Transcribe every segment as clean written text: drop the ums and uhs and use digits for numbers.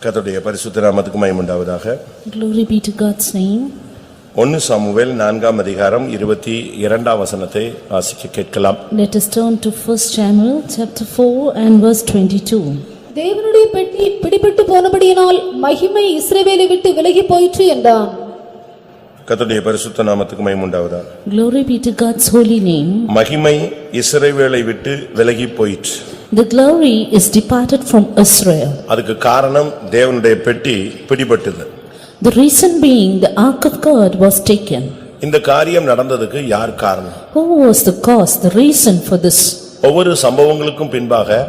கர்த்தருடைய பரிசுத்த நாமத்துக்கு மகிமை உண்டாவதாக. Glory be to God's name. 1 Samuel 4ஆம் அதிகாரம் 22ஆம் வசனத்தை வாசிக்க கேட்கலாம். Let us turn to 1 Samuel chapter 4 and verse 22. தேவனுடைய பெட்டி பிடிபட்டு போனபடியினால் மகிமை இஸ்ரவேலை விட்டு விலகி போயிற்று என்றான். கர்த்தருடைய பரிசுத்த நாமத்துக்கு மகிமை உண்டாவதாக. Glory be to God's holy name. மகிமை இஸ்ரவேலை விட்டு விலகி போயிற்று. The glory is departed from Israel. அதுக்கு காரணம் தேவனுடைய பெட்டி பிடிபட்டது. The reason being the ark of God was taken. இந்த காரியம் நடந்ததுக்கு யார் காரணம்? Who was the cause, the reason for this? ஒவ்வொரு சம்பவங்களுக்கும் பின்பாக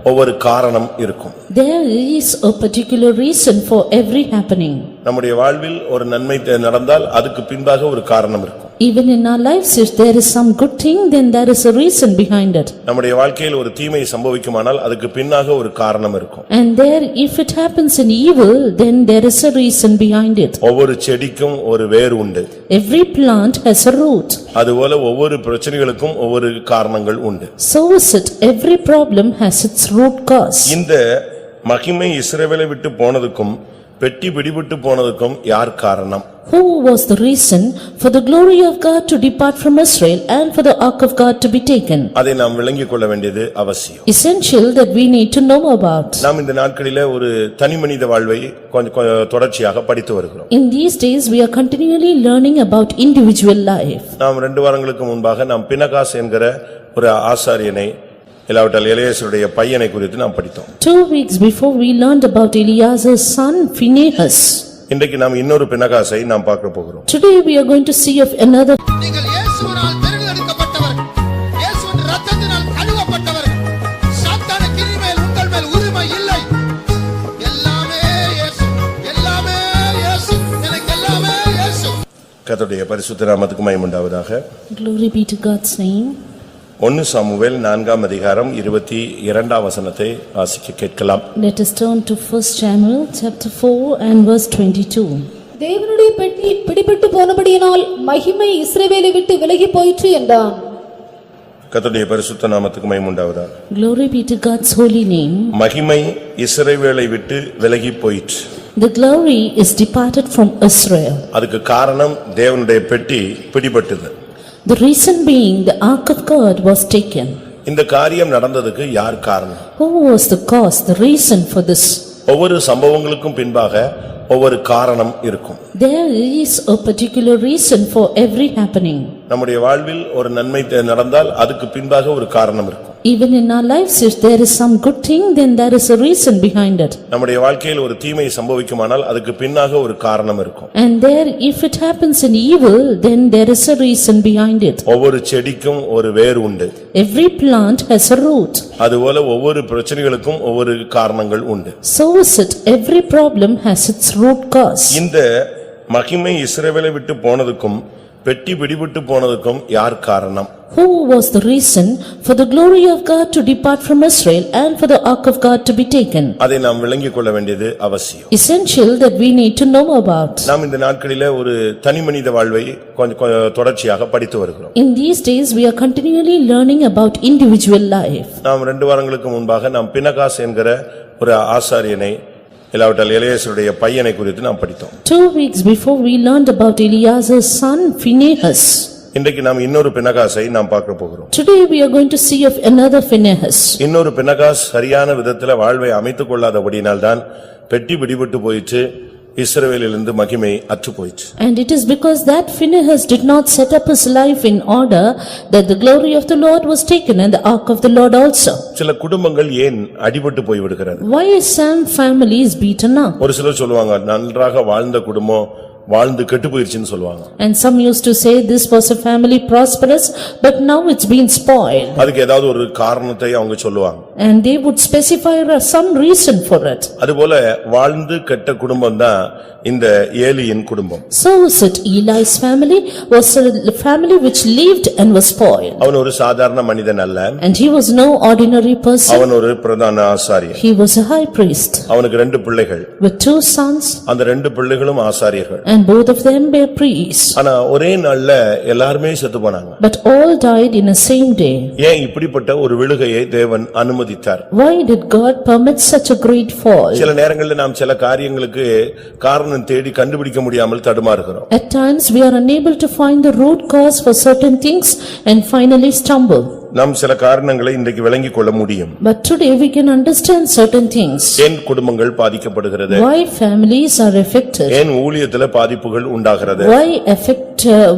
ஒவ்வொரு காரணம் இருக்கும். There is a particular reason for every happening. நம்முடைய வாழ்வில் ஒரு நன்மை நடந்தால் அதுக்கு பின்பாக ஒரு காரணம் இருக்கும். Even in our lives, if there is some good thing, then there is a reason behind it. நம்முடைய வாழ்க்கையில் ஒரு தீமை சம்பவிக்குமானால் அதுக்கு பின்னாக ஒரு காரணம் இருக்கும். And there, if it happens in evil, then there is a reason behind it. ஒவ்வொரு செடிக்கும் ஒரு வேர் உண்டு. Every plant has a root. அதுபோல ஒவ்வொரு பிரச்சனைகளுக்கும் ஒவ்வொரு காரணங்கள் உண்டு. So is it, every problem has its root cause. இந்த மகிமை இஸ்ரவேலை விட்டு போனதுக்கும் பெட்டி பிடிபட்டு போனதுக்கும் யார் காரணம்? Who was the reason for the glory of God to depart from Israel and for the ark of God to be taken? அதை நாம் விளங்கிக் கொள்ள வேண்டியது அவசியம். Essential that we need to know about. நாம் இந்த நாட்களிலே ஒரு தனிமனித வாழ்வை கொஞ்சம் தொடர்ச்சியாக படித்து வருகிறோம். In these days we are continually learning about individual life. நாம் 2 வாரங்களுக்கு முன்பாக நாம் பினகாஸ் என்கிற ஒரு ஆசாரியனை இல்லாவிட்டால் எலியாசருடைய பையனை குறித்து நாம் படித்தோம். 2 weeks before we learned about Eleazar's son Phinehas. இன்றைக்கு நாம் இன்னொரு பினகாசை நாம் பார்க்க போகிறோம். Today we are going to see of another. நீங்கள் இயேசுவினால் தெரிந்தெடுக்கப்பட்டவர்கள், இயேசுவின் இரத்தத்தினால் கழுவப்பட்டவர்கள். சாத்தானுக்கு இனிமேல் உங்கள் மேல் உரிமை இல்லை. எல்லாமே இயேசு, எல்லாமே இயேசு, எனக்கு எல்லாமே இயேசு. கர்த்தருடைய பரிசுத்த நாமத்துக்கு மகிமை உண்டாவதாக. Glory be to God's name. 1 Samuel 4ஆம் அதிகாரம் 22ஆம் வசனத்தை வாசிக்க கேட்கலாம். Let us turn to 1 Samuel chapter 4 and verse 22. தேவனுடைய பெட்டி பிடிபட்டு போனபடியினால் மகிமை இஸ்ரவேலை விட்டு விலகி போயிற்று என்றான். கர்த்தருடைய பரிசுத்த நாமத்துக்கு மகிமை உண்டாவதாக. Glory be to God's holy name. மகிமை இஸ்ரவேலை விட்டு விலகி போயிற்று. The glory is departed from Israel. அதுக்கு காரணம் தேவனுடைய பெட்டி பிடிபட்டது. The reason being the ark of God was taken. இந்த காரியம் நடந்ததுக்கு யார் காரணம்? Who was the cause, the reason for this? ஒவ்வொரு சம்பவங்களுக்கும் பின்பாக ஒவ்வொரு காரணம் இருக்கும். There is a particular reason for every happening. நம்முடைய வாழ்வில் ஒரு நன்மை நடந்தால் அதுக்கு பின்பாக ஒரு காரணம் இருக்கும். Even in our lives, if there is some good thing, then there is a reason behind it. நம்முடைய வாழ்க்கையில் ஒரு தீமை சம்பவிக்குமானால் அதுக்கு பின்னாக ஒரு காரணம் இருக்கும். And there, if it happens in evil, then there is a reason behind it. ஒவ்வொரு செடிக்கும் ஒரு வேர் உண்டு. Every plant has a root. அதுபோல ஒவ்வொரு பிரச்சனைகளுக்கும் ஒவ்வொரு காரணங்கள் உண்டு. So is it, every problem has its root cause. இந்த மகிமை இஸ்ரவேலை விட்டு போனதுக்கும் பெட்டி பிடிபட்டு போனதுக்கும் யார் காரணம்? Who was the reason for the glory of God to depart from Israel and for the ark of God to be taken? அதை நாம் விளங்கிக் கொள்ள வேண்டியது அவசியம். Essential that we need to know about. நாம் இந்த நாட்களிலே ஒரு தனிமனித வாழ்வை கொஞ்சம் தொடர்ச்சியாக படித்து வருகிறோம். In these days we are continually learning about individual life. நாம் 2 வாரங்களுக்கு முன்பாக நாம் பினகாஸ் என்கிற ஒரு ஆசாரியனை இல்லாவிட்டால் எலியாசருடைய பையனை குறித்து நாம் படித்தோம். 2 weeks before we learned about Eleazar's son Phinehas. இன்றைக்கு நாம் இன்னொரு பினகாசை நாம் பார்க்க போகிறோம். Today we are going to see of another Phinehas. இன்னொரு பினகாஸ் சரியான விதத்தில் வாழ்வை அமைத்துக் கொள்ளாதபடியினால் தான் பெட்டி பிடிபட்டு போயிற்று, இஸ்ரவேலிலிருந்து மகிமை அற்று போயிற்று. And it is because that Phinehas did not set up his life in order that the glory of the Lord was taken and the ark of the Lord also. சில குடும்பங்கள் ஏன் அடிபட்டு போய் விடுகிறது? Why is some families beaten up? ஒரு சிலர் சொல்லுவாங்க நன்றாக வாழ்ந்த குடும்பம் வாழ்ந்து கெட்டு போயிருச்சுன்னு சொல்லுவாங்க. And some used to say this was a family prosperous but now it's been spoiled. அதுக்கு ஏதாவது ஒரு காரணத்தை அவங்க சொல்லுவாங்க. And they would specify some reason for it. அதுபோல வாழ்ந்து கெட்ட குடும்பம் தான் இந்த ஏலியின் குடும்பம். So is it, Eli's family was a family which lived and was spoiled. அவன் ஒரு சாதாரண மனிதன் அல்ல. And he was no ordinary person. அவன் ஒரு பிரதான ஆசாரியர். He was a high priest. அவனுக்கு 2 பிள்ளைகள். With 2 sons. அந்த 2 பிள்ளைகளும் ஆசாரியர்கள். And and both of them were priests. ஆனா ஒரே நாள்ல எல்லாருமே செத்து போனாங்க. But all died in the same day. ஏன் இப்படிப்பட்ட ஒரு விழுகையை தேவன் அனுமதித்தார்? Why did God permit such a great fall? சில நேரங்களில் நாம் சில காரியங்களுக்கு காரணம் தேடி கண்டுபிடிக்க முடியாமல் தடுமாறுகிறோம். At times we are unable to find the root cause for certain things and finally stumble. நாம் சில காரணங்களை இன்றைக்கு விளங்கிக் கொள்ள முடியும். But today we can understand certain things. ஏன் குடும்பங்கள் பாதிக்கப்படுகிறது? Why families are affected? ஏன் ஊழியத்திலே பாதிப்புகள் உண்டாகிறது?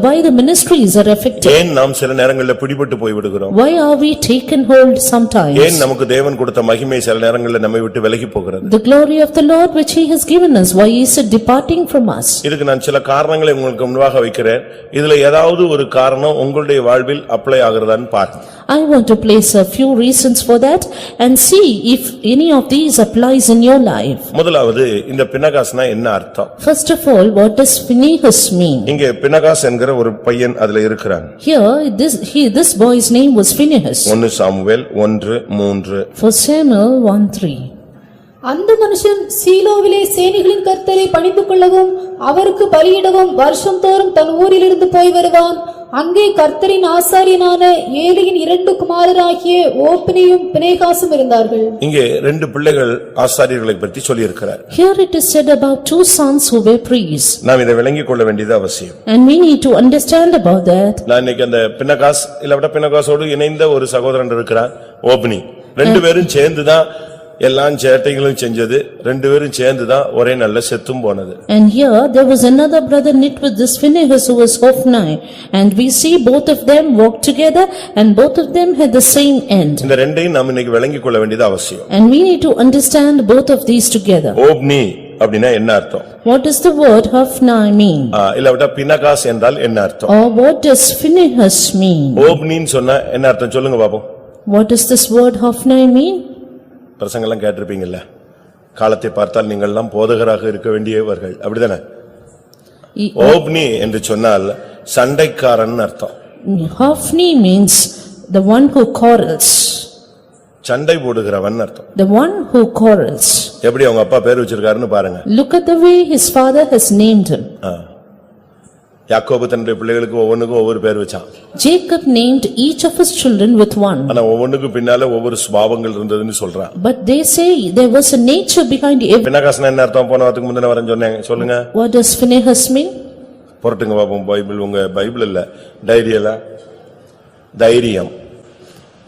Why the ministries are affected? ஏன் நாம் சில நேரங்களில் பிடிபட்டு போய் விடுகிறோம்? Why are we taken hold sometimes? ஏன் நமக்கு தேவன் கொடுத்த மகிமை சில நேரங்களில் நம்மை விட்டு விலகி போகிறது? The glory of the Lord which he has given us, why is it departing from us? இதுக்கு நான் சில காரணங்களை உங்களுக்கு முன்பாக வைக்கிறேன். இதுல ஏதாவது ஒரு காரணம் உங்களுடைய வாழ்வில் அப்ளை ஆகிறதான்னு பாருங்க. I want to place a few reasons for that and see if any of these applies in your life. முதலாவது இந்த பினகாஸ்னா என்ன அர்த்தம்? First of all, what does Phinehas mean? இங்கே பினகாஸ் என்கிற ஒரு பையன் அதுல இருக்கிறான். Here, this boy's name was Phinehas. 1 Samuel 1:3. For Samuel 1:3. அந்த மனுஷன் சீலோவிலே சேனைகளின் கர்த்தரை பணிந்து கொள்ளவும் அவருக்கு பலியிடவும் வருஷம் தோறும் தன் ஊரிலிருந்து போய் வருவான். அங்கே கர்த்தரின் ஆசாரியனான ஏலியின் 2 குமாரராகிய ஓப்னியும் பினேகாசும் இருந்தார்கள். இங்கே 2 பிள்ளைகள் ஆசாரியர்களை பற்றி சொல்லி இருக்கிறார். Here it is said about 2 sons who were priests. நாம் இதை விளங்கிக் கொள்ள வேண்டியது அவசியம். And we need to understand about that. நான் இன்னைக்கு அந்த பினகாஸ் இல்ல பினகாஸோடு இணைந்த ஒரு சகோதரன் இருக்கிறார், ஓப்னி. 2 பேரும் சேர்ந்துதான் எல்லாம் சேட்டைகளும் செஞ்சது. 2 பேரும் சேர்ந்துதான் ஒரே நல்ல செத்தும் போனது. And here there was another brother knit with this Phinehas who was Hophni, and we see both of them walk together and both of them had the same end. இந்த ரெண்டையும் நாம் இன்னைக்கு விளங்கிக் கொள்ள வேண்டியது அவசியம். And we need to understand both of these together. ஓப்னி அப்படினா என்ன அர்த்தம்? What does the word Hophni mean? இல்ல பினகாஸ் என்றால் என்ன அர்த்தம்? Or what does Phinehas mean? ஓப்னின்னு சொன்னா என்ன அர்த்தம் சொல்லுங்க பாப்போம். What does this word Hophni mean? பிரசங்கெல்லாம் கேட்டிருப்பீங்கல்ல, காலத்தை பார்த்தால் நீங்கள் எல்லாம் போதகராக இருக்க வேண்டியவர்கள், அப்படிதானே? ஓப்னி என்று சொன்னால் சண்டைக்காரன் அர்த்தம். Hophni means the one who quarrels. சண்டை போடுகிறவன் அர்த்தம். The one who quarrels. எப்படி அவங்க அப்பா பேர் வச்சிருக்காருன்னு பாருங்க. Look at the way his father has named him. யாக்கோபு தன்னுடைய பிள்ளைகளுக்கு ஒவ்வொன்றுக்கும் ஒவ்வொரு பேர் வச்சான். Jacob named each of his children with one. ஆனா ஒவ்வொன்றுக்கு பின்னால ஒவ்வொரு சுபாவங்கள் இருந்ததுன்னு சொல்றான். But they say there was a nature behind every. பினகாஸ்னா என்ன அர்த்தம்? போன வாரத்துக்கு முந்தின வாரம் சொன்னேன், சொல்லுங்க. What does Phinehas mean? புரட்டுங்க பாப்போம். பைபிள் உங்க பைபிள் இல்ல, டைரியல. தைரியம்,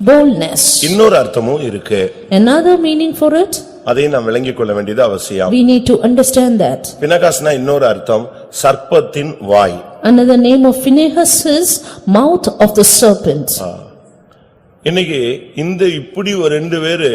Boldness. இன்னொரு அர்த்தமும் இருக்கு. Another meaning for it? அதை நாம் விளங்கிக் கொள்ள வேண்டியது அவசியம். We need to understand that. பினகாஸ்னா இன்னொரு அர்த்தம் சர்ப்பத்தின் வாய். Another name of Phinehas is mouth of the serpent. இன்னைக்கு இந்த இப்படி ஒரு 2 பேரு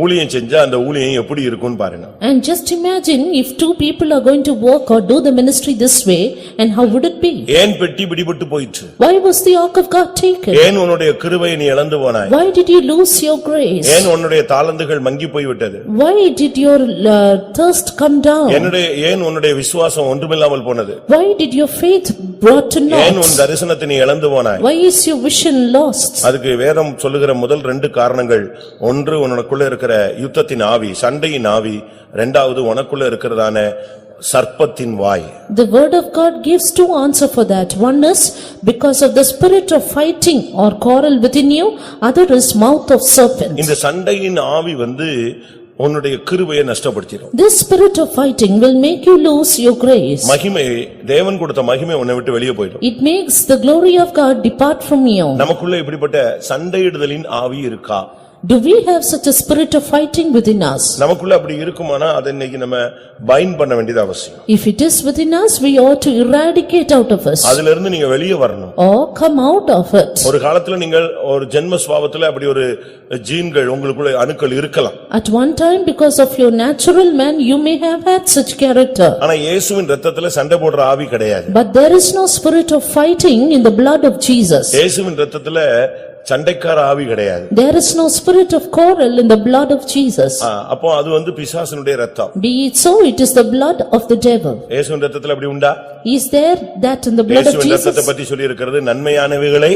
ஊழியம் செஞ்சா அந்த ஊழியம் எப்படி இருக்கும்னு பாருங்க. And just imagine if 2 people are going to work or do the ministry this way, and how would it be? ஏன் பெட்டி பிடிபட்டு போயிற்று? Why was the ark of God taken? ஏன் உன்னுடைய கிருபையை நீ இழந்து போனாய்? Why did you lose your grace? ஏன் உன்னுடைய தாளந்துகள் மங்கி போய் விட்டது? Why did your thirst come down? ஏன் உன்னுடைய விசுவாசம் ஒன்றுமில்லாமல் போனது? Why did your faith brought to ஏன் உன் naught? தரிசனத்தை நீ இழந்து போனாய்? Why is your vision lost? அதுக்கு வேதம் சொல்லுகிற முதல் 2 காரணங்கள், ஒன்று உனக்குள்ள இருக்கிற யுத்தத்தின் ஆவி, சண்டையின் ஆவி, இரண்டாவது உனக்குள்ள இருக்கிறதான சர்ப்பத்தின் வாய். The word of God gives 2 answers for that. One is because of the spirit of fighting or quarrel within you, other is mouth of serpent. இந்த சண்டையின் ஆவி உன்னுடைய கிருபையை நஷ்டப்படுத்திடும். This spirit of fighting will make you lose your grace. மகிமை, தேவன் கொடுத்த மகிமை உன்னை விட்டு வெளியே போய்டும். It makes the glory of God depart from you. நமக்குள்ள இப்படிப்பட்ட சண்டையிடுதலின் ஆவி இருக்கா? Do we have such a spirit of fighting within us? நமக்குள்ள அப்படி இருக்குமானா அதை இன்னைக்கு நம்ம பைண்ட் பண்ண வேண்டியது அவசியம். If it is within us, we ought to eradicate out of us. அதிலிருந்து இருந்து நீங்க வெளியே வரணும். Or come out of it. ஒரு காலத்துல நீங்கள் ஒரு ஜென்ம சுபாவத்துல அப்படி ஒரு ஜீன்கள் உங்களுக்குள்ள அணுக்கள் இருக்கலாம். At one time, because of your natural man, you may have had such character. ஆனா இயேசுவின் இரத்தத்துல சண்டை போடுற ஆவி கிடையாது. But there is no spirit of fighting in the blood of Jesus. இயேசுவின் இரத்தத்துல சண்டைக்கார ஆவி கிடையாது. There is no spirit of quarrel in the blood of Jesus. அப்போ அது பிசாசனுடைய இரத்தம். Be it so, it is the blood of the devil. இயேசுவின் இரத்தத்துல அப்படி உண்டா? Is there that in the blood of இயேசுவின் இரத்தத்தை Jesus? பத்தி சொல்லி இருக்கிறது, நன்மையானவைகளை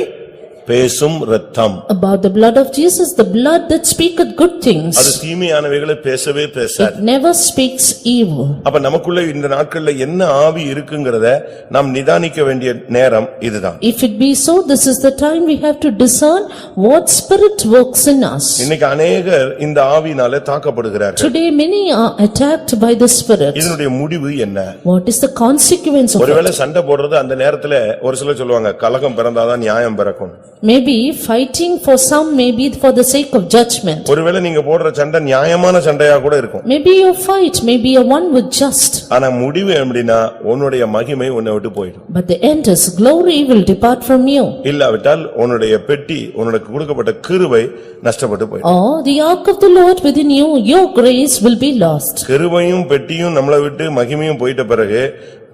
பேசும் இரத்தம். About the blood of Jesus, the blood that speaketh good things. அது தீமையானவைகளை பேசவே பேசாது. It never speaks evil. அப்ப நமக்குள்ள இந்த நாட்கள்ல என்ன ஆவி இருக்குங்கிறத நாம் நிதானிக்க வேண்டிய நேரம் இதுதான். If it be so, this is the time we have to discern what spirit works in us. இன்னைக்கு அநேகர் இந்த ஆவியினால தாக்கப்படுகிறார்கள். Today many are attacked by the spirit. இதனுடைய முடிவு என்ன? What is the consequence of ஒருவேளை it? சண்டை போடுறது அந்த நேரத்துல ஒரு சிலர் சொல்லுவாங்க கலகம் பிறந்தாதான் நியாயம் பிறக்கும். Maybe fighting for some may be for the sake of judgment. ஒருவேளை நீங்க போடுற சண்டை நியாயமான சண்டையா கூட இருக்கும். Maybe your fight may be a one with just. ஆனா முடிவு எப்படின்னா உன்னுடைய மகிமை உன்னை விட்டு போயிடும். But the end is glory will depart from you. இல்லாவிட்டால் உன்னுடைய பெட்டி உனக்கு கொடுக்கப்பட்ட கிருபை நஷ்டப்பட்டு போயிடும். Or the ark of the Lord within you, your grace will be lost. கிருபையும் பெட்டியும் நம்மளை விட்டு மகிமையும் போயிட்ட பிறகு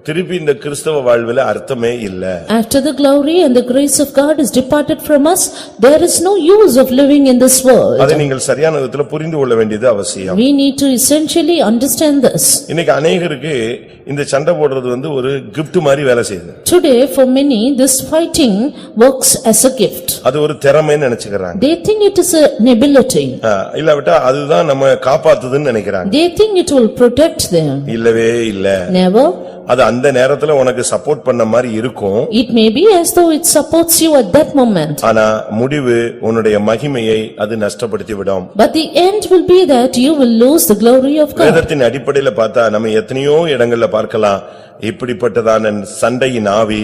திருப்பி இந்த கிறிஸ்தவ வாழ்வில அர்த்தமே இல்ல. After the glory and the grace of God is departed from us, there is no use of living in this world. அதை நீங்கள் சரியான விதத்துல புரிந்து கொள்ள வேண்டியது அவசியம். We need to essentially understand this. இன்னைக்கு அநேகருக்கு இந்த சண்டை போடுறது ஒரு gift மாதிரி வேலை செய்யுது. Today for many this fighting works as a gift. அது ஒரு திறமைன்னு நினைச்சுக்கிறாங்க. They think it is an ability. இல்லாவிட்டா அதுதான் நம்ம காப்பாத்துதுன்னு நினைக்கிறாங்க. They think it will protect them. இல்லவே இல்ல. Never. அது அந்த நேரத்துல உனக்கு சப்போர்ட் பண்ண மாதிரி இருக்கும். It may be as though it supports you at that moment. ஆனா முடிவு உன்னுடைய மகிமையை அது நஷ்டப்படுத்தி விடும். But the end will be that you will lose the glory of God. வேதத்தின் அடிப்படையில பார்த்தா நம்ம எத்தனையோ இடங்கள்ல பார்க்கலாம் இப்படிப்பட்டதான சண்டையின் ஆவி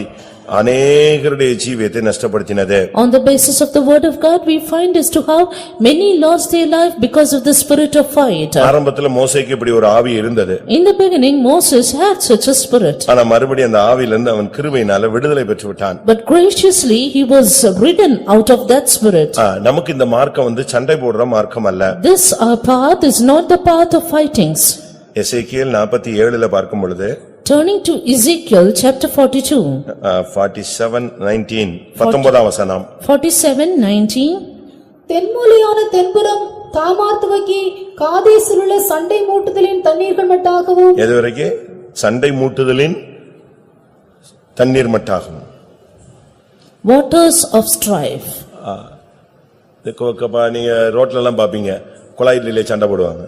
அநேகருடைய ஜீவியத்தை நஷ்டப்படுத்தினது. On the basis of the word of God, we find as to how many lost their life because of the spirit of fight. ஆரம்பத்துல மோசேக்கு இப்படி ஒரு ஆவி இருந்தது. In the beginning, Moses had such a spirit. ஆனா மறுபடியும் அந்த ஆவியிலிருந்து அவன் கிருபையினால விடுதலை பெற்று விட்டான். But graciously, he was ridden out of that spirit. நமக்கு இந்த மார்க்கம் சண்டை போடுற மார்க்கம் அல்ல. This our path is not the path of fightings. எசேக்கியேல் 47:ல பார்க்கும் பொழுது Turning to Ezekiel chapter 42. 47:19 19ஆம் வசனம். 47:19. தென்மூலையான தென்புறம் தாமார் துவக்கி காதேசில் உள்ள சண்டை மூட்டுதலின் தண்ணீர்கள் மட்டாகவும். எதுவரைக்கும்? சண்டை மூட்டுதலின் தண்ணீர் மட்டாகும். Waters of strife. நீங்க ரோட்ல எல்லாம் பாப்பீங்க குழாயிலே சண்டை போடுவாங்க.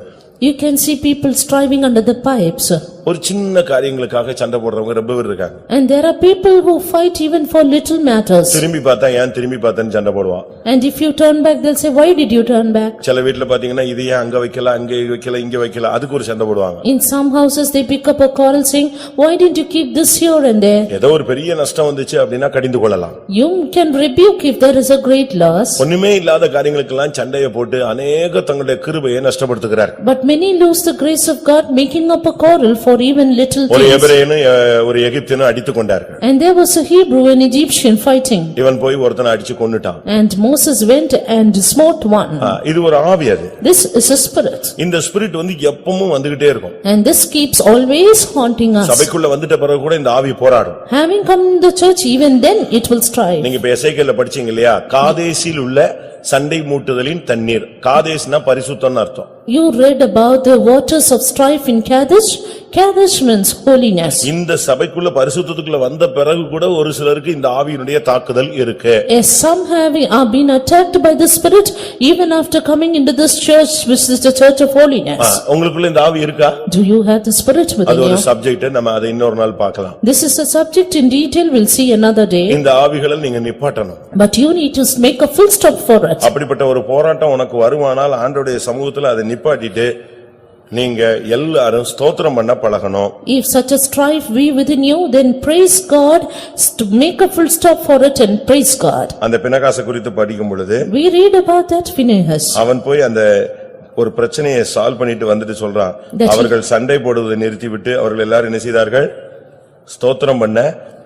You can see people striving under the pipes. ஒரு சின்ன காரியங்களுக்காக சண்டை போடுறவங்க ரொம்ப பேர் இருக்காங்க. And there are people who fight even for little matters. திரும்பி பார்த்தா ஏன் திரும்பி பார்த்தேன்னு சண்டை போடுவான். And if you turn back, they'll say, why did you turn back? சில வீட்ல பாத்தீங்கன்னா இது ஏன் அங்க வைக்கல அங்க வைக்கல இங்க வைக்கல அதுக்கு ஒரு சண்டை போடுவாங்க. In some houses, they pick up a quarrel saying, why didn't you keep this here and there? ஏதோ ஒரு பெரிய நஷ்டம் வந்துச்சு அப்படின்னா கடிந்து கொள்ளலாம். You can rebuke if there is a great loss. ஒண்ணுமே இல்லாத காரியங்களுக்கெல்லாம் சண்டையை போட்டு அநேக தங்களுடைய கிருபையை நஷ்டப்படுத்துகிறார். But many lose the grace of God making up a quarrel for even little ஒரு things. எபிரேயனும் ஒரு எகிப்தியனும் அடித்துக் கொண்டார்கள். And there was a Hebrew and Egyptian fighting. இவன் போய் ஒருத்தனை அடிச்சு கொன்னுட்டான். And Moses went and smote one. இது ஒரு ஆவி அது. This is a spirit. இந்த ஸ்பிரிட் எப்பவும் வந்துகிட்டே இருக்கும். And this keeps always haunting us. சபைக்குள்ள வந்துட்ட பிறகு கூட இந்த ஆவி போராடும். Having come in the church, even then it will strive. நீங்க இப்ப எசேக்கியேல்ல படிச்சீங்க இல்லையா? காதேசில் உள்ள சண்டை மூட்டுதலின் தண்ணீர். காதேஸ்னா பரிசுத்தம்னு அர்த்தம். You read about the waters of strife in Kadesh. Kadesh means holiness. இந்த சபைக்குள்ள பரிசுத்தத்துக்குள்ள வந்த பிறகு கூட ஒரு சிலருக்கு இந்த ஆவியினுடைய தாக்குதல் இருக்கு. Yes, some are been attacked by the spirit even after coming into this church, which is the church of holiness. உங்களுக்குள்ள இந்த ஆவி இருக்கா? Do you have the spirit within அது ஒரு you? சப்ஜெக்ட், நம்ம அதை இன்னொரு நாள் பார்க்கலாம். This is a subject in detail, we'll see another day. இந்த ஆவிகளை நீங்க நிப்பாட்டணும். But you need to make a full stop for it. அப்படிப்பட்ட ஒரு போராட்டம் உனக்கு வருமானால் ஆண்டவருடைய சமூகத்துல அதை நிப்பாட்டிட்டு நீங்க எல்லாரும் ஸ்தோத்திரம் பண்ண பழகணும். If such a strife be within you, then praise God, to make a full stop for it and praise God. அந்த பினகாச குறித்து படிக்கும் பொழுது We read about that Phinehas. அவன் போய் அந்த ஒரு பிரச்சனையை சால்வ் பண்ணிட்டு வந்துட்டு சொல்றான். அவர்கள் சண்டை போடுவதை நிறுத்திவிட்டு அவர்கள் எல்லாரும் என்ன செய்தார்கள்? ஸ்தோத்திரம் பண்ண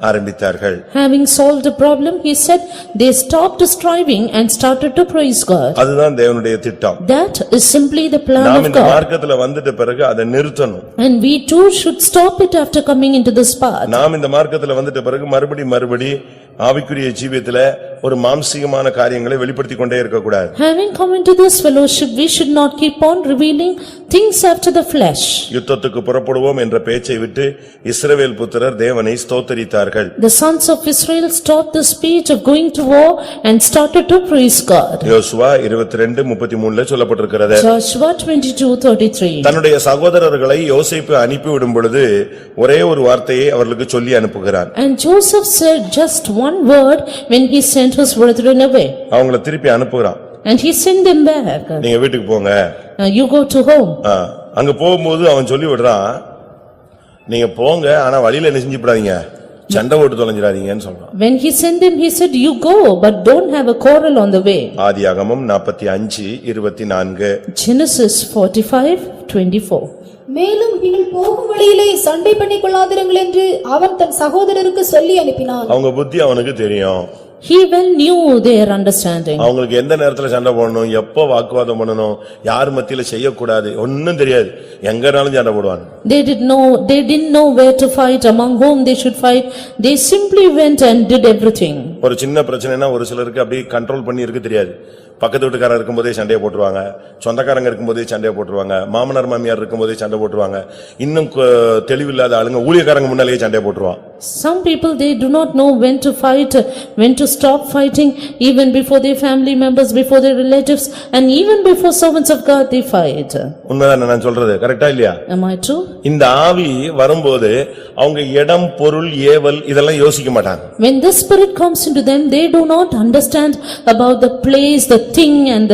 ஆரம்பித்தார்கள். Having solved the problem, he said, they stopped striving and started to praise God. அதுதான் தேவனுடைய திட்டம். That is simply the plan நாம் of இந்த God. மார்க்கத்துல வந்துட்ட பிறகு அதை நிறுத்தணும். And we too should stop it after coming into this path. நாம் இந்த மார்க்கத்துல வந்துட்ட பிறகு மறுபடி ஆவிக்குரிய ஜீவியத்துல ஒரு மாம்சீகமான காரியங்களை வெளிப்படுத்திக் கொண்டே இருக்கக்கூடாது. Having come into this fellowship, we should not keep on revealing things after the flesh. யுத்தத்துக்கு புறப்படுவோம் என்ற பேச்சை விட்டு இஸ்ரவேல் புத்திரர் தேவனை ஸ்தோத்திரித்தார்கள். The sons of Israel stopped the speech of going to war and started to praise God. யோசுவா 22:33 சொல்லப்பட்டிருக்கிறது. Joshua 22:33. தன்னுடைய சகோதரர்களை யோசேப்பு அனுப்பிவிடும் பொழுது ஒரே ஒரு வார்த்தையை அவர்களுக்கு சொல்லி அனுப்புகிறார். And Joseph said just one word when he sent his brethren away. அவங்கள திருப்பி அனுப்புகிறான். And he sent them back. நீங்க வீட்டுக்கு போங்க. You go to home. அங்க போகும்போது அவன் சொல்லி விடுறான், நீங்க போங்க, ஆனா வழியில என்ன செஞ்சுடாதீங்க, சண்டை போட்டு தொலைஞ்சிடாதீங்கன்னு சொல்றான். When he sent them, he said, you go, but don't have a quarrel on the way. ஆதியாகமம் 45:24. Genesis 45:24. மேலும் நீங்கள் போகும் வழியிலே சண்டை பண்ணிக் கொள்ளாதிருங்கள் என்று அவன் தன் சகோதரருக்கு சொல்லி அனுப்பினான். அவங்க புத்தி அவனுக்கு தெரியும். He well knew their understanding. அவங்களுக்கு எந்த நேரத்துல சண்டை போடணும், எப்போ வாக்குவாதம் பண்ணணும், யார் மத்தியில செய்யக்கூடாது ஒண்ணும் தெரியாது. எங்கனாலும் சண்டை போடுவாங்க. They didn't know where to fight, among whom they should fight. They simply went and did everything. ஒரு சின்ன பிரச்சனைனா ஒரு சிலருக்கு அப்படியே கண்ட்ரோல் பண்ணி இருக்க தெரியாது. பக்கத்து வீட்டுக்காரர் இருக்கும்போதே சண்டையை போட்டுருவாங்க, சொந்தக்காரங்க இருக்கும்போதே சண்டையை போட்டுருவாங்க, மாமனார் மாமியார் இருக்கும்போதே சண்டை போட்டுருவாங்க, இன்னும் தெளிவில்லாத ஆளுங்க ஊழியக்காரங்க முன்னாலேயே சண்டையை போட்டுருவான். Some people, they do not know when to fight, when to stop fighting, even before their family members, before their relatives, and even before servants of God they fight. உண்மைதான் நான் சொல்றது கரெக்டா இல்லையா? Am I true? இந்த ஆவி வரும்போது அவங்க இடம், பொருள், ஏவல் இதெல்லாம் யோசிக்க மாட்டாங்க. When this spirit comes into them, they do not understand about the place, the thing and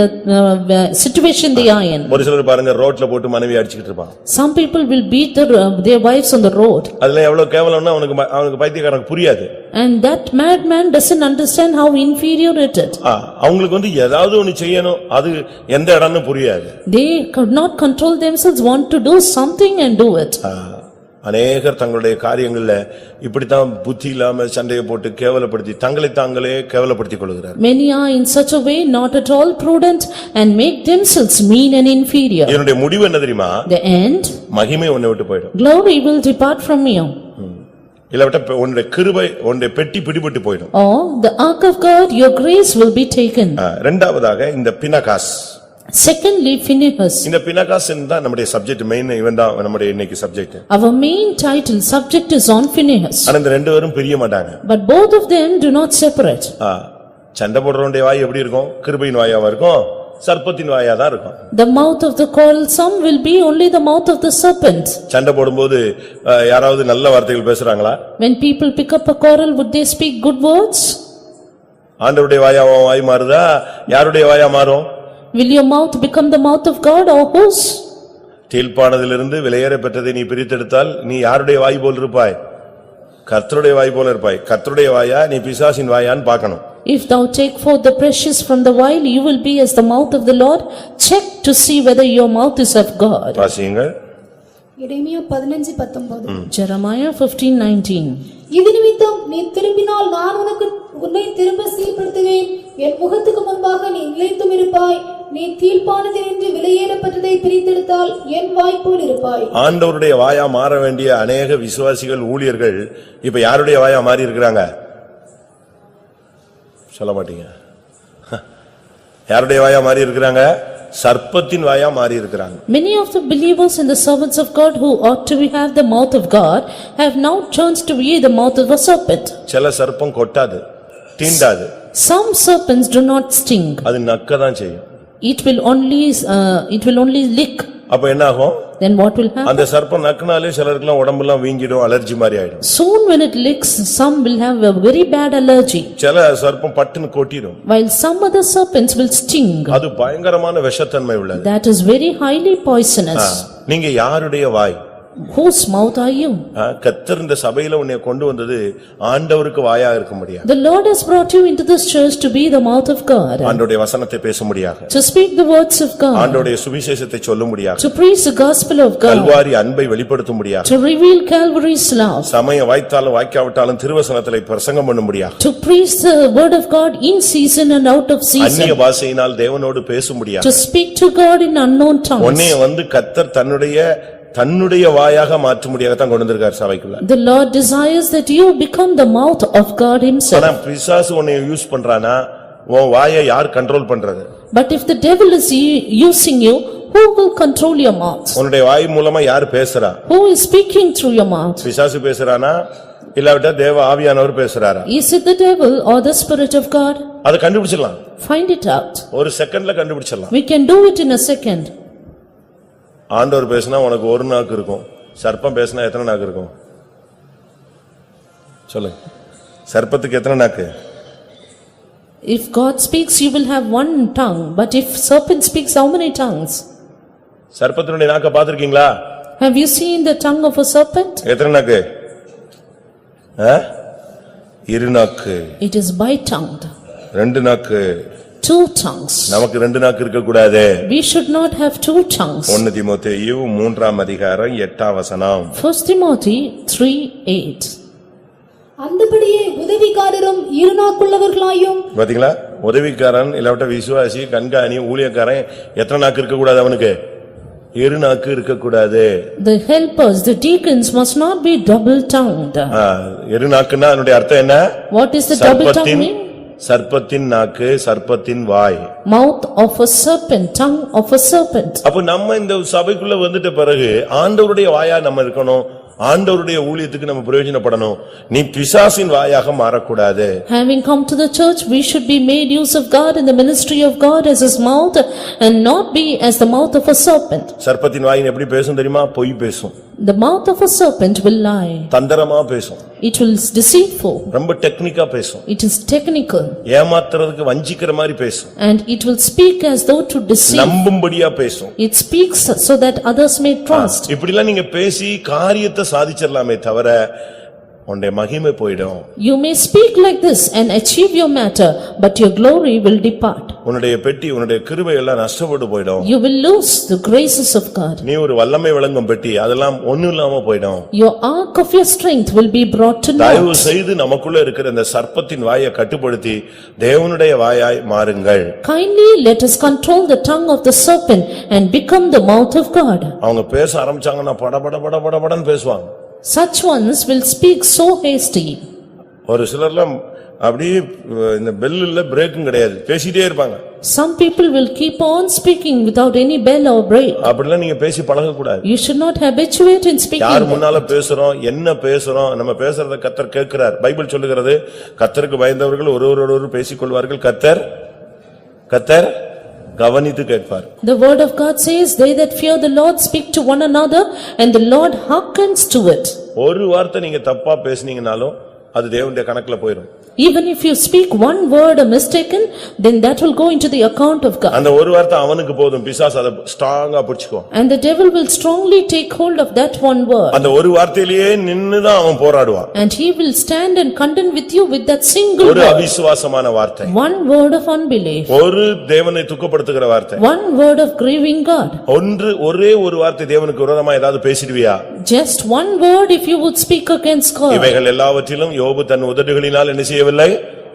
the situation they are in. ஒரு சிலர் பாருங்க ரோட்ல போட்டு மனைவி அடிச்சிட்டு இருப்பான். Some people will beat their wives on the road. அதுல எவ்வளவு கேவலம்னா அவனுக்கு பைத்தியக்காரனுக்கு புரியாது. And that madman doesn't understand how inferior it is. அவங்களுக்கு ஏதாவது ஒன்னு செய்யணும், அது எந்த இடம்னு புரியாது. They could not control themselves, want to do something and do it. அநேகர் தங்களுடைய காரியங்கள்ல இப்படித்தான் புத்தி இல்லாம சண்டையை போட்டு கேவலப்படுத்தி தங்களை தாங்களே கேவலப்படுத்திக் கொள்கிறார். Many are in such a way not at all prudent and make themselves mean and inferior. இதனுடைய முடிவு என்ன தெரியுமா? The end, மகிமை உன்னை விட்டு போய்டும். glory will depart from you. இல்ல உன்னுடைய கிருபை, உன்னுடைய பெட்டி பிடிபட்டு போய்டும். Or the ark of God, your grace will be taken. இரண்டாவதாக இந்த பினகாஸ். Secondly, Phinehas. இந்த பினகாஸ் தான் நம்முடைய சப்ஜெக்ட், மெயின் இவன் தான் நம்முடைய இன்னைக்கு subject. Our main title subject is on Phinehas. ஆனா இந்த ரெண்டு பேரும் பிரிய மாட்டாங்க. But both of them do not separate. சண்டை போடுறவனுடைய வாய் எப்படி இருக்கும்? கிருபையின் வாயாவா இருக்கும், சர்ப்பத்தின் வாயா தான் இருக்கும். The mouth of the quarrelsome will be only the mouth of the serpent. சண்டை போடும்போது யாராவது நல்ல வார்த்தைகள் பேசுறாங்களா? When people pick up a quarrel, would they speak good words? ஆண்டவருடைய வாய் மாறுதா, யாருடைய வாயா மாறும்? Will your mouth become the mouth of God or whose? தீர்ப்பானதிலிருந்து விலையேற பெற்றதை நீ பிரித்தெடுத்தால் நீ யாருடைய வாய் போல் இருப்பாய்? கர்த்தருடைய வாய் போல இருப்பாய். கர்த்தருடைய வாயா நீ பிசாசின் வாயான்னு பார்க்கணும். If thou take forth the precious from the vial, you will be as the mouth of the Lord. Check to see whether your mouth is of God. வாசியுங்கள். எரேமியா 15:19. Jeremiah 15:19. இது நிமித்தம் நீ திரும்பினால் நான் உன்னை திரும்ப சீர்படுத்துவேன், என் முகத்துக்கு முன்பாக நீ நிலைத்தும் இருப்பாய். நீ தீர்ப்பானதினின்று விலையேறப்பட்டதை பிரித்தெடுத்தால் என் வாய் போல் இருப்பாய். ஆண்டவருடைய வாயா மாற வேண்டிய அநேக விசுவாசிகள், ஊழியர்கள் இப்ப யாருடைய வாயா மாறி இருக்கிறாங்க? சொல்ல மாட்டீங்க. யாருடைய வாயா மாறி இருக்கிறாங்க? சர்ப்பத்தின் வாயா மாறி இருக்கிறாங்க. Many of the believers and the servants of God who ought to have the mouth of God have now turned to be the mouth of a serpent. சில சர்ப்பம் கொட்டாது, தீண்டாது. Some serpents do not sting. அது நக்கதான் செய்யும். It will only lick. அப்ப என்ன ஆகும்? Then what will happen? அந்த சர்ப்பம் நக்குனாலே சிலருக்குலாம் உடம்பெல்லாம் வீங்கிடும், அலர்ஜி மாதிரி ஆயிடும். Soon when it licks, some will have a very bad allergy. சில சர்ப்பம் பட்டுன்னு கொட்டிடும். While some other serpents will sting. அது பயங்கரமான விஷத்தன்மை உள்ளது. That is very highly poisonous. நீங்க யாருடைய வாய்? Whose mouth are you? கர்த்தர் இந்த சபையில உன்னை கொண்டு வந்தது ஆண்டவருக்கு வாயா இருக்க முடியாது. The Lord has brought you into this church to be the mouth of God. ஆண்டவருடைய வசனத்தை பேச முடியாது. To speak the words of God. ஆண்டவருடைய சுவிசேஷத்தை சொல்ல முடியாது. To preach the gospel of God. Kalvari அன்பை வெளிப்படுத்த முடியாது. To reveal Calvary's love. சமயம் வாய்த்தாலும் வாய்க்காவிட்டாலும் திருவசனத்தை பிரசங்கம் பண்ண முடியாது. To preach the word of God in season and out of season. அந்நிய பாஷையினால் தேவனோடு பேச முடியாது. To speak to God in unknown tongues. உன்னை கர்த்தர் தன்னுடைய தன்னுடைய வாயாக மாற்றும்படியாகத்தான் கொண்டு வந்திருக்கார் சபைக்குள்ள. The Lord desires that you become the mouth of God himself. ஆனா பிசாசு உன்னை யூஸ் பண்றானா உன் வாயை யார் கண்ட்ரோல் பண்றது? But if the devil is using you, who will control your mouth? உன்னுடைய வாய் மூலமா யார் பேசுறா? Who is speaking through your mouth? பிசாசு பேசுறானா இல்லாவிட்டா தேவ ஆவியானவர் பேசுறாரா? Is it the devil or the Spirit of God? அதை கண்டுபிடிச்சிடலாம். Find it out. ஒரு செகண்ட்ல கண்டுபிடிச்சிடலாம். We can do it in a second. ஆண்டவர் பேசினா உனக்கு ஒரு நாக்கு இருக்கும், சர்ப்பம் பேசினா எத்தனை நாக்கு இருக்கும்? சொல்லு. சர்ப்பத்துக்கு எத்தனை நாக்கு? If God speaks, you will have one tongue, but if serpent speaks, how many tongues? சர்ப்பத்தினுடைய நாக்க பாத்திருக்கீங்களா? Have you seen the tongue of a serpent? எத்தனை நாக்கு? இரு நாக்கு. It is bi-tongued. ரெண்டு நாக்கு. Two tongues. நமக்கு ரெண்டு நாக்கு இருக்க கூடாது. We should not have two tongues. 1 தீமோத்தேயு 3ஆம் அதிகாரம் 8ஆம் வசனம். 1 Timothy 3:8. அந்தபடியே உதவிக்காரரும் இருநாக்குள்ளவர்களாயும். பாத்தீங்களா? உதவிக்காரன் இல்லாவிட்ட விசுவாசி கண்காணி ஊழியக்காரன் எத்தனை நாக்கு இருக்க கூடாது அவனுக்கு? இரு நாக்கு இருக்க கூடாது. The helpers, the deacons must not be double-tongued. இரு நாக்குன்னா அதனுடைய அர்த்தம் என்ன? What is the double-tongue mean? சர்ப்பத்தின் நாக்கு, சர்ப்பத்தின் வாய். Mouth of a serpent, tongue of a serpent. அப்ப நம்ம இந்த சபைக்குள்ள வந்துட்ட பிறகு ஆண்டவருடைய வாயா நம்ம இருக்கணும். ஆண்டவருடைய ஊழியத்துக்கு நம்ம பிரயோஜனப்படணும். நீ பிசாசின் வாயாக மாறக்கூடாது. Having come to the church, we should be made use of God in the ministry of God as his mouth and not be as the mouth of a serpent. சர்ப்பத்தின் வாய் எப்படி பேசும் தெரியுமா? பொய் பேசும். The mouth of a serpent will lie. தந்திரமா பேசும். It will deceitful. ரொம்ப டெக்னிக்கா பேசும். It is technical. ஏமாத்துறதுக்கு வஞ்சிக்கிற மாதிரி பேசும். And it will speak as though to deceive. நம்பும்படியா பேசும். It speaks so that others may trust. இப்படிலாம் நீங்க பேசி காரியத்தை சாதிச்சிடலாமே தவிர உன்னுடைய மகிமை போயிடும். You may speak like this and achieve your matter, but your glory will depart. உன்னுடைய பெட்டி, உன்னுடைய கிருபை எல்லாம் நஷ்டப்பட்டு போயிடும். You will lose the graces of God. நீ ஒரு வல்லமை விளங்கும் பெட்டி, அதெல்லாம் ஒண்ணும் இல்லாம போயிடும். Your ark of your strength will be brought to தயவு naught. செய்து நமக்குள்ள இருக்கிற இந்த சர்ப்பத்தின் வாயை கட்டுப்படுத்தி தேவனுடைய வாயாய் மாறுங்கள். Kindly let us control the tongue of the serpent and become the mouth of God. அவங்க பேச ஆரம்பிச்சாங்கன்னா படபடன்னு பேசுவாங்க. Such ones will speak so hasty. ஒரு சிலர்லாம் அப்படியே இந்த பெல்லுல பிரேக்கும் கிடையாது, பேசிட்டே இருப்பாங்க. Some people will keep on speaking without any bell or break. அப்படிலாம் நீங்க பேசி பழக கூடாது. You should not habituate in speaking. யார் முன்னால பேசுறோம், என்ன பேசுறோம், நம்ம பேசுறத கர்த்தர் கேட்கிறார். பைபிள் சொல்லுகிறது கர்த்தருக்கு பயந்தவர்கள் ஒருவரோடு பேசிக்கொள்வார்கள், கர்த்தர் கவனித்து கேட்பார். The word of God says, they that fear the Lord speak to one another and the Lord hearkens to it. ஒரு வார்த்தை நீங்க தப்பா பேசுனீங்கனாலும் அது தேவனுடைய கணக்குல போயிடும். Even if you speak one word mistaken, then that will go into the account of God. அந்த ஒரு வார்த்தை அவனுக்கு போதும், பிசாசு அதை ஸ்ட்ராங்கா பிடிச்சுக்கோ. And the devil will strongly take hold of that one word. அந்த ஒரு வார்த்தையிலேயே நின்னுதான் அவன் போராடுவான். And he will stand and contend with you with that single ஒரு word. அவிசுவாசமான வார்த்தை, One word of unbelief. ஒரு தேவனை துக்கப்படுத்துகிற வார்த்தை, One word of grieving God. ஒரே ஒரு வார்த்தை தேவனுக்கு விரோதமா ஏதாவது பேசிடுவியா? Just one word if you would speak against God. இவைகள் எல்லாவற்றிலும் யோபு தன் உதடுகளினால் என்ன செய்யவில்லை?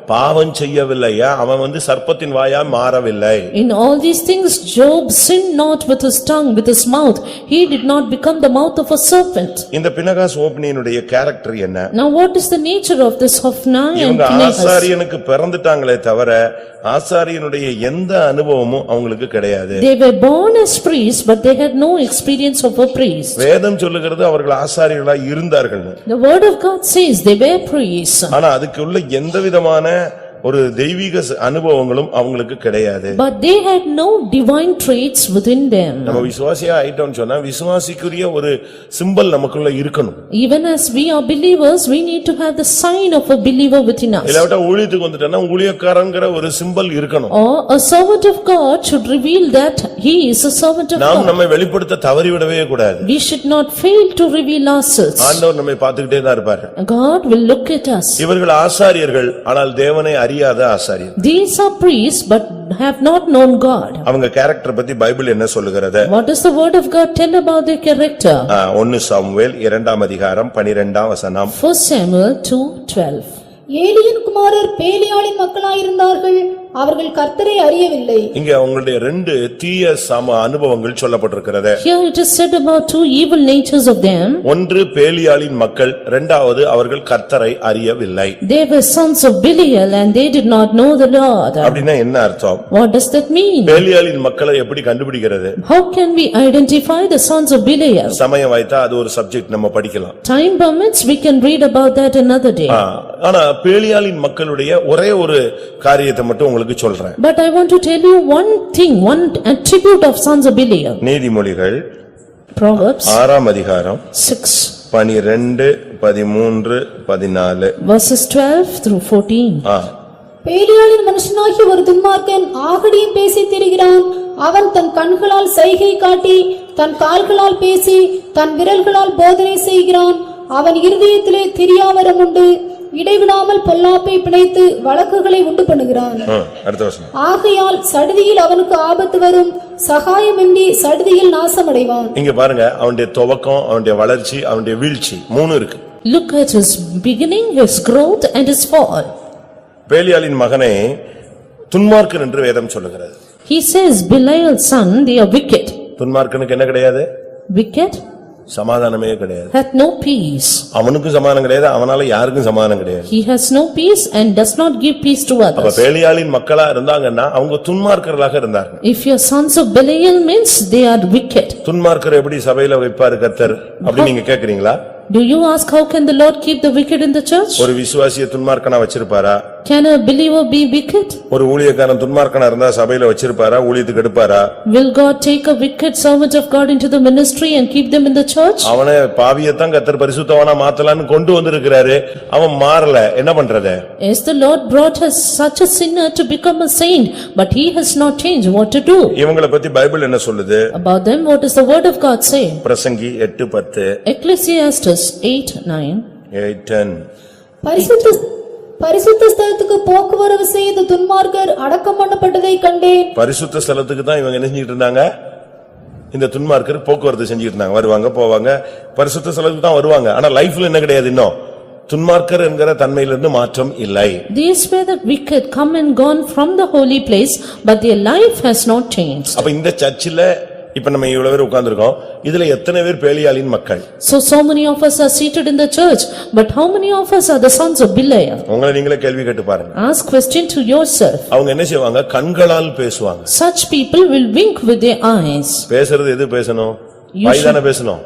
பாவம் செய்யவில்லையா? அவன் சர்ப்பத்தின் வாயா மாறவில்லை. In all these things Job sinned not with his tongue, with his mouth. He did not become the mouth of a serpent. இந்த பினகாஸ் ஓப்னியினுடைய கேரக்டர் என்ன? Now what is the nature of this Hophni and இவங்க Phinehas? ஆசாரியனுக்கு பிறந்துட்டாங்களே தவிர ஆசாரியனுடைய எந்த அனுபவமும் அவங்களுக்கு கிடையாது. They were born as priests, but they had no experience of a priest. வேதம் சொல்லுகிறது அவர்கள் ஆசாரியர்களாய் இருந்தார்கள். The word of God says they were priests. ஆனா அதுக்குள்ள எந்த விதமான ஒரு தெய்வீக அனுபவங்களும் அவங்களுக்கு கிடையாது. But they had no divine traits within them. நம்ம விசுவாசியா ஆயிட்டோம்னு சொன்னா விசுவாசிக்குரிய ஒரு சிம்பல் நமக்குள்ள இருக்கணும். Even as we are believers, we need to have the sign of a believer within us. இல்லாவிட்டா ஊழியத்துக்கு வந்துட்டோம்னா ஊழியக்காரங்கிற ஒரு சிம்பல் இருக்கணும். Or a servant of God should reveal that he is a servant of நாம் God. நம்மை வெளிப்படுத்த தவறிவிடவே கூடாது. We should not fail to reveal ourselves. ஆண்டவர் நம்மை பார்த்துக்கிட்டே தான் இருப்பார். God will look at us. இவர்கள் ஆசாரியர்கள், ஆனால் தேவனை அறியாத ஆசாரியர். These are priests but have not known God. அவங்க கேரக்டர் பத்தி பைபிள் என்ன சொல்லுகிறது? What does the word of God tell about their character? 1 Samuel 2ஆம் அதிகாரம் 12ஆம் வசனம். 1 Samuel 2:12. ஏலியின் குமாரர் பேலியாளின் மக்களாயிருந்தார்கள். அவர்கள் கர்த்தரை அறியவில்லை. இங்க அவங்களுடைய ரெண்டு தீய அனுபவங்கள் சொல்லப்பட்டிருக்கிறது. Here it is said about two evil natures of them. ஒன்று பேலியாளின் மக்கள், இரண்டாவது அவர்கள் கர்த்தரை அறியவில்லை. They were sons of Belial and they did not know the Lord. அப்படின்னா என்ன அர்த்தம்? What does that mean? பேலியாளின் மக்களை எப்படி கண்டுபிடிக்கிறது? How can we identify the sons of Belial? சமயம் வாய்த்தா அது ஒரு சப்ஜெக்ட் நம்ம படிக்கலாம். Time permits, we can read about that another day. ஆனா பேலியாளின் மக்களுடைய ஒரே ஒரு காரியத்தை மட்டும் உங்களுக்கு சொல்றேன். But I want to tell you one thing, one attribute of sons of Belial. நீதிமொழிகள் Proverbs 6ஆம் அதிகாரம் 6 12, 13, 14. verses 12 through 14. பேலியாளின் மனுஷனாகிய ஒரு துன்மார்க்கன் ஆகடியும் பேசித் திரிகிறான். அவன் தன் கண்களால் சைகை காட்டி தன் கால்களால் பேசி தன் விரல்களால் போதனை செய்கிறான். அவன் இருதயத்திலே திரியாவரம் உண்டு. இடைவிடாமல் பொல்லாப்பை பிணைத்து வழக்குகளை உண்டு பண்ணுகிறான். ஆகையால் சடுதியில் அவனுக்கு ஆபத்து வரும். சகாயமின்றி சடுதியில் நாசமடைவான். இங்க பாருங்க, அவனுடைய துவக்கம், அவனுடைய வளர்ச்சி, அவனுடைய வீழ்ச்சி மூணு இருக்கு. Look at his beginning, his growth and his fall. பேலியாளின் மகனை துன்மார்க்கன் என்று வேதம் சொல்லுகிறது. He says Belial's son, they are wicked. துன்மார்க்கனுக்கு என்ன கிடையாது? Wicked? சமாதானமே கிடையாது. Hath no peace. அவனுக்கு சமாதானம் கிடையாது, அவனால யாருக்கும் சமாதானம் கிடையாது. He has no peace and does not give peace to அப்ப others. பேலியாளின் மக்களா இருந்தாங்கன்னா அவங்க துன்மார்க்கர்களாக இருந்தார்கள். If your sons of Belial means they are wicked. துன்மார்க்கர் எப்படி சபையில வைப்பாரு கர்த்தர் அப்படி நீங்க கேக்குறீங்களா? Do you ask how can the Lord keep the wicked in the church? ஒரு விசுவாசியை துன்மார்க்கனா வச்சிருப்பாரா? Can a believer be wicked? ஒரு ஊழியக்காரன் துன்மார்க்கனா இருந்தா சபையில வச்சிருப்பாரா? ஊழியத்துக்கு எடுப்பாரா? Will God take a wicked servant of God into the ministry and keep them in the church? அவனை பாவியத்தான் கர்த்தர் பரிசுத்தவானா மாத்தலான்னு கொண்டு வந்திருக்கிறாரு. அவன் மாறல, என்ன பண்றது? Yes, the Lord brought us such a sinner to become a saint, but he has not changed. What to do? இவங்களை பத்தி பைபிள் என்ன சொல்லுது? About them, what does the word of God say? பிரசங்கி 8:10. Ecclesiastes 8:9. 8:10. பரிசுத்த ஸ்தலத்துக்கு போக்குவரவு செய்த துன்மார்க்கர் அடக்கம் பண்ணப்பட்டதை கண்டேன். பரிசுத்த ஸ்தலத்துக்கு தான் இவங்க என்ன செஞ்சிட்டு இருந்தாங்க? இந்த துன்மார்க்கர் போக்குவரத்து செஞ்சிட்டு இருந்தாங்க. வருவாங்க போவாங்க, பரிசுத்த ஸ்தலத்துக்கு தான் வருவாங்க. ஆனா லைஃப்ல என்ன கிடையாது, இன்னும் துன்மார்க்கர் என்கிற தன்மையிலிருந்து மாற்றம் இல்லை. These were the wicked come and gone from the holy place, but their life has not changed. அப்ப இந்த சர்ச்சில் இப்ப நம்ம இவ்வளவு பேர் உட்கார்ந்திருக்கோம், இதுல எத்தனை பேர் பேலியாளின் மக்கள்? So many of us are seated in the church, but how many of us are the sons of Belial? உங்களை நீங்களே கேள்வி கேட்டு பாருங்க. Ask question to yourself. அவங்க என்ன செய்வாங்க? கண்களால் பேசுவாங்க. Such people will wink with their eyes. பேசுறது எது பேசணும்? வாய்தானே பேசணும்.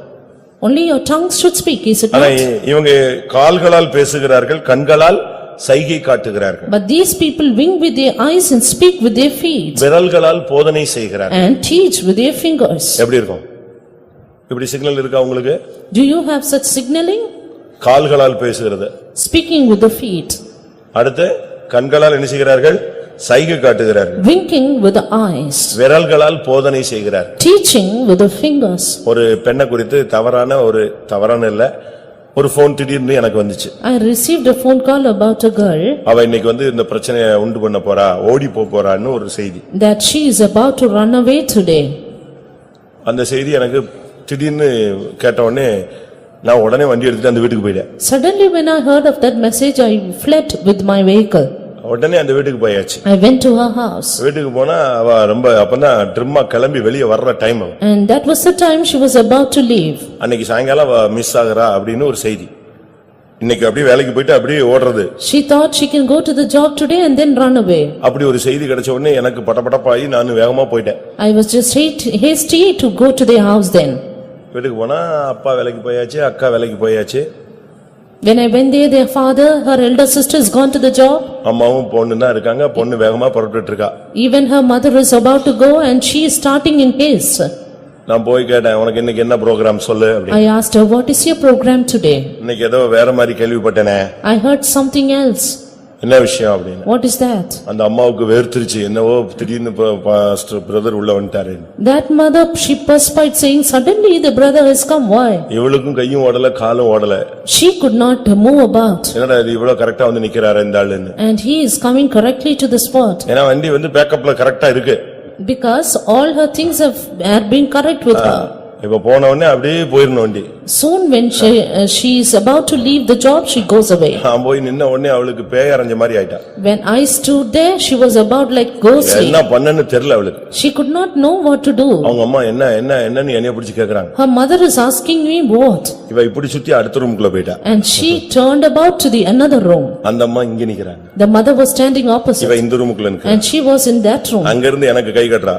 Only your tongue should speak, is it ஆனா not? இவங்க கால்களால் பேசுகிறார்கள், கண்களால் சைகை காட்டுகிறார்கள். But these people wink with their eyes and speak with their feet. விரல்களால் போதனை செய்கிறார்கள். And teach with their fingers. எப்படி இருக்கும்? இப்படி சிக்னல் இருக்கா உங்களுக்கு? Do you have such signaling? கால்களால் பேசுகிறது. Speaking with the feet. அடுத்து கண்களால் என்ன செய்கிறார்கள்? சைகை காட்டுகிறார்கள். Winking with the eyes. விரல்களால் போதனை செய்கிறார்கள். Teaching with the fingers. ஒரு பெண்ணை குறித்து தவறான இல்ல, ஒரு போன் திடீர்னு எனக்கு வந்துச்சு. I received a phone call about a girl. அவ இன்னைக்கு இந்த பிரச்சனையை உண்டு பண்ண போறா, ஓடி போறான்னு ஒரு செய்தி. That she is about to run away today. அந்த செய்தி எனக்கு திடீர்னு கேட்ட உடனே நான் உடனே வண்டி எடுத்துட்டு அந்த வீட்டுக்கு போயிட்டேன். Suddenly when I heard of that message, I fled with my vehicle. உடனே அந்த வீட்டுக்கு போயாச்சு. I went to her house. வீட்டுக்கு போனா அவ ரொம்ப அப்பதான் ட்ரிம்மா கிளம்பி வெளியே வர்ற time. And that was the time she was about to leave. அன்னைக்கு சாயங்காலம் அவ மிஸ் ஆகுறா அப்படின்னு ஒரு செய்தி. இன்னைக்கு அப்படியே வேலைக்கு போயிட்டு அப்படியே ஓடுறது. She thought she can go to the job today and then run away. அப்படி ஒரு செய்தி கிடைச்ச உடனே எனக்கு படபடப்பாயி நான் வேகமா போயிட்டேன். I was just hasty to go to their house then. வீட்டுக்கு போனா அப்பா வேலைக்கு போயாச்சு, அக்கா வேலைக்கு போயாச்சு. When I went there, their father, her elder sister has gone to the job. அம்மாவும் பொண்ணு தான் இருக்காங்க. பொண்ணு வேகமா புறப்பட்டுட்டு இருக்கா. Even her mother is about to go and she is starting in haste. நான் போய் கேட்டேன், உனக்கு இன்னைக்கு என்ன ப்ரோகிராம் சொல்லு அப்படி. I asked her, what is your program today? இன்னைக்கு ஏதோ வேற மாதிரி கேள்விப்பட்டேனே. I heard something else. என்ன விஷயம் அப்படின்னு. What is that? அந்த அம்மாவுக்கு வேர்த்திருச்சு, என்னவோ திடீர்னு பாஸ்டர் பிரதர் உள்ள வந்துட்டாரு. That mother, she perspired saying, suddenly the brother has come. Why? இவளுக்கும் கையும் ஓடல, காலும் ஓடல. She could not move about. என்னடா இது இவ்வளவு கரெக்டா நிக்கிறாரு இந்த ஆளுன்னு. And he is coming correctly to the spot. ஏன்னா வண்டி பேக்கப்ல கரெக்டா இருக்கு. Because all her things are being correct with her. இப்ப போன உடனே அப்படியே போயிரணும் வண்டி. Soon when she is about to leave the job, she goes away. நான் போய் நின்ன உடனே அவளுக்கு பேய் அரைஞ்ச மாதிரி ஆயிட்டா. When I stood there, she was about like ghostly. என்ன பண்ணன்னு தெரியல அவளுக்கு. She could not know what to do. அவங்க அம்மா என்னன்னு என்னைய பிடிச்சு கேக்குறாங்க. Her mother is asking me what? இவ இப்படி சுத்தி அடுத்த ரூமுக்குள்ள போயிட்டா. And she turned about to the another room. அந்த அம்மா இங்க நிக்கறாங்க. The mother was standing opposite. இவ இந்த ரூமுக்குள்ள நிக்கறா. And she was in that room. அங்க இருந்து எனக்கு கை கட்டறா.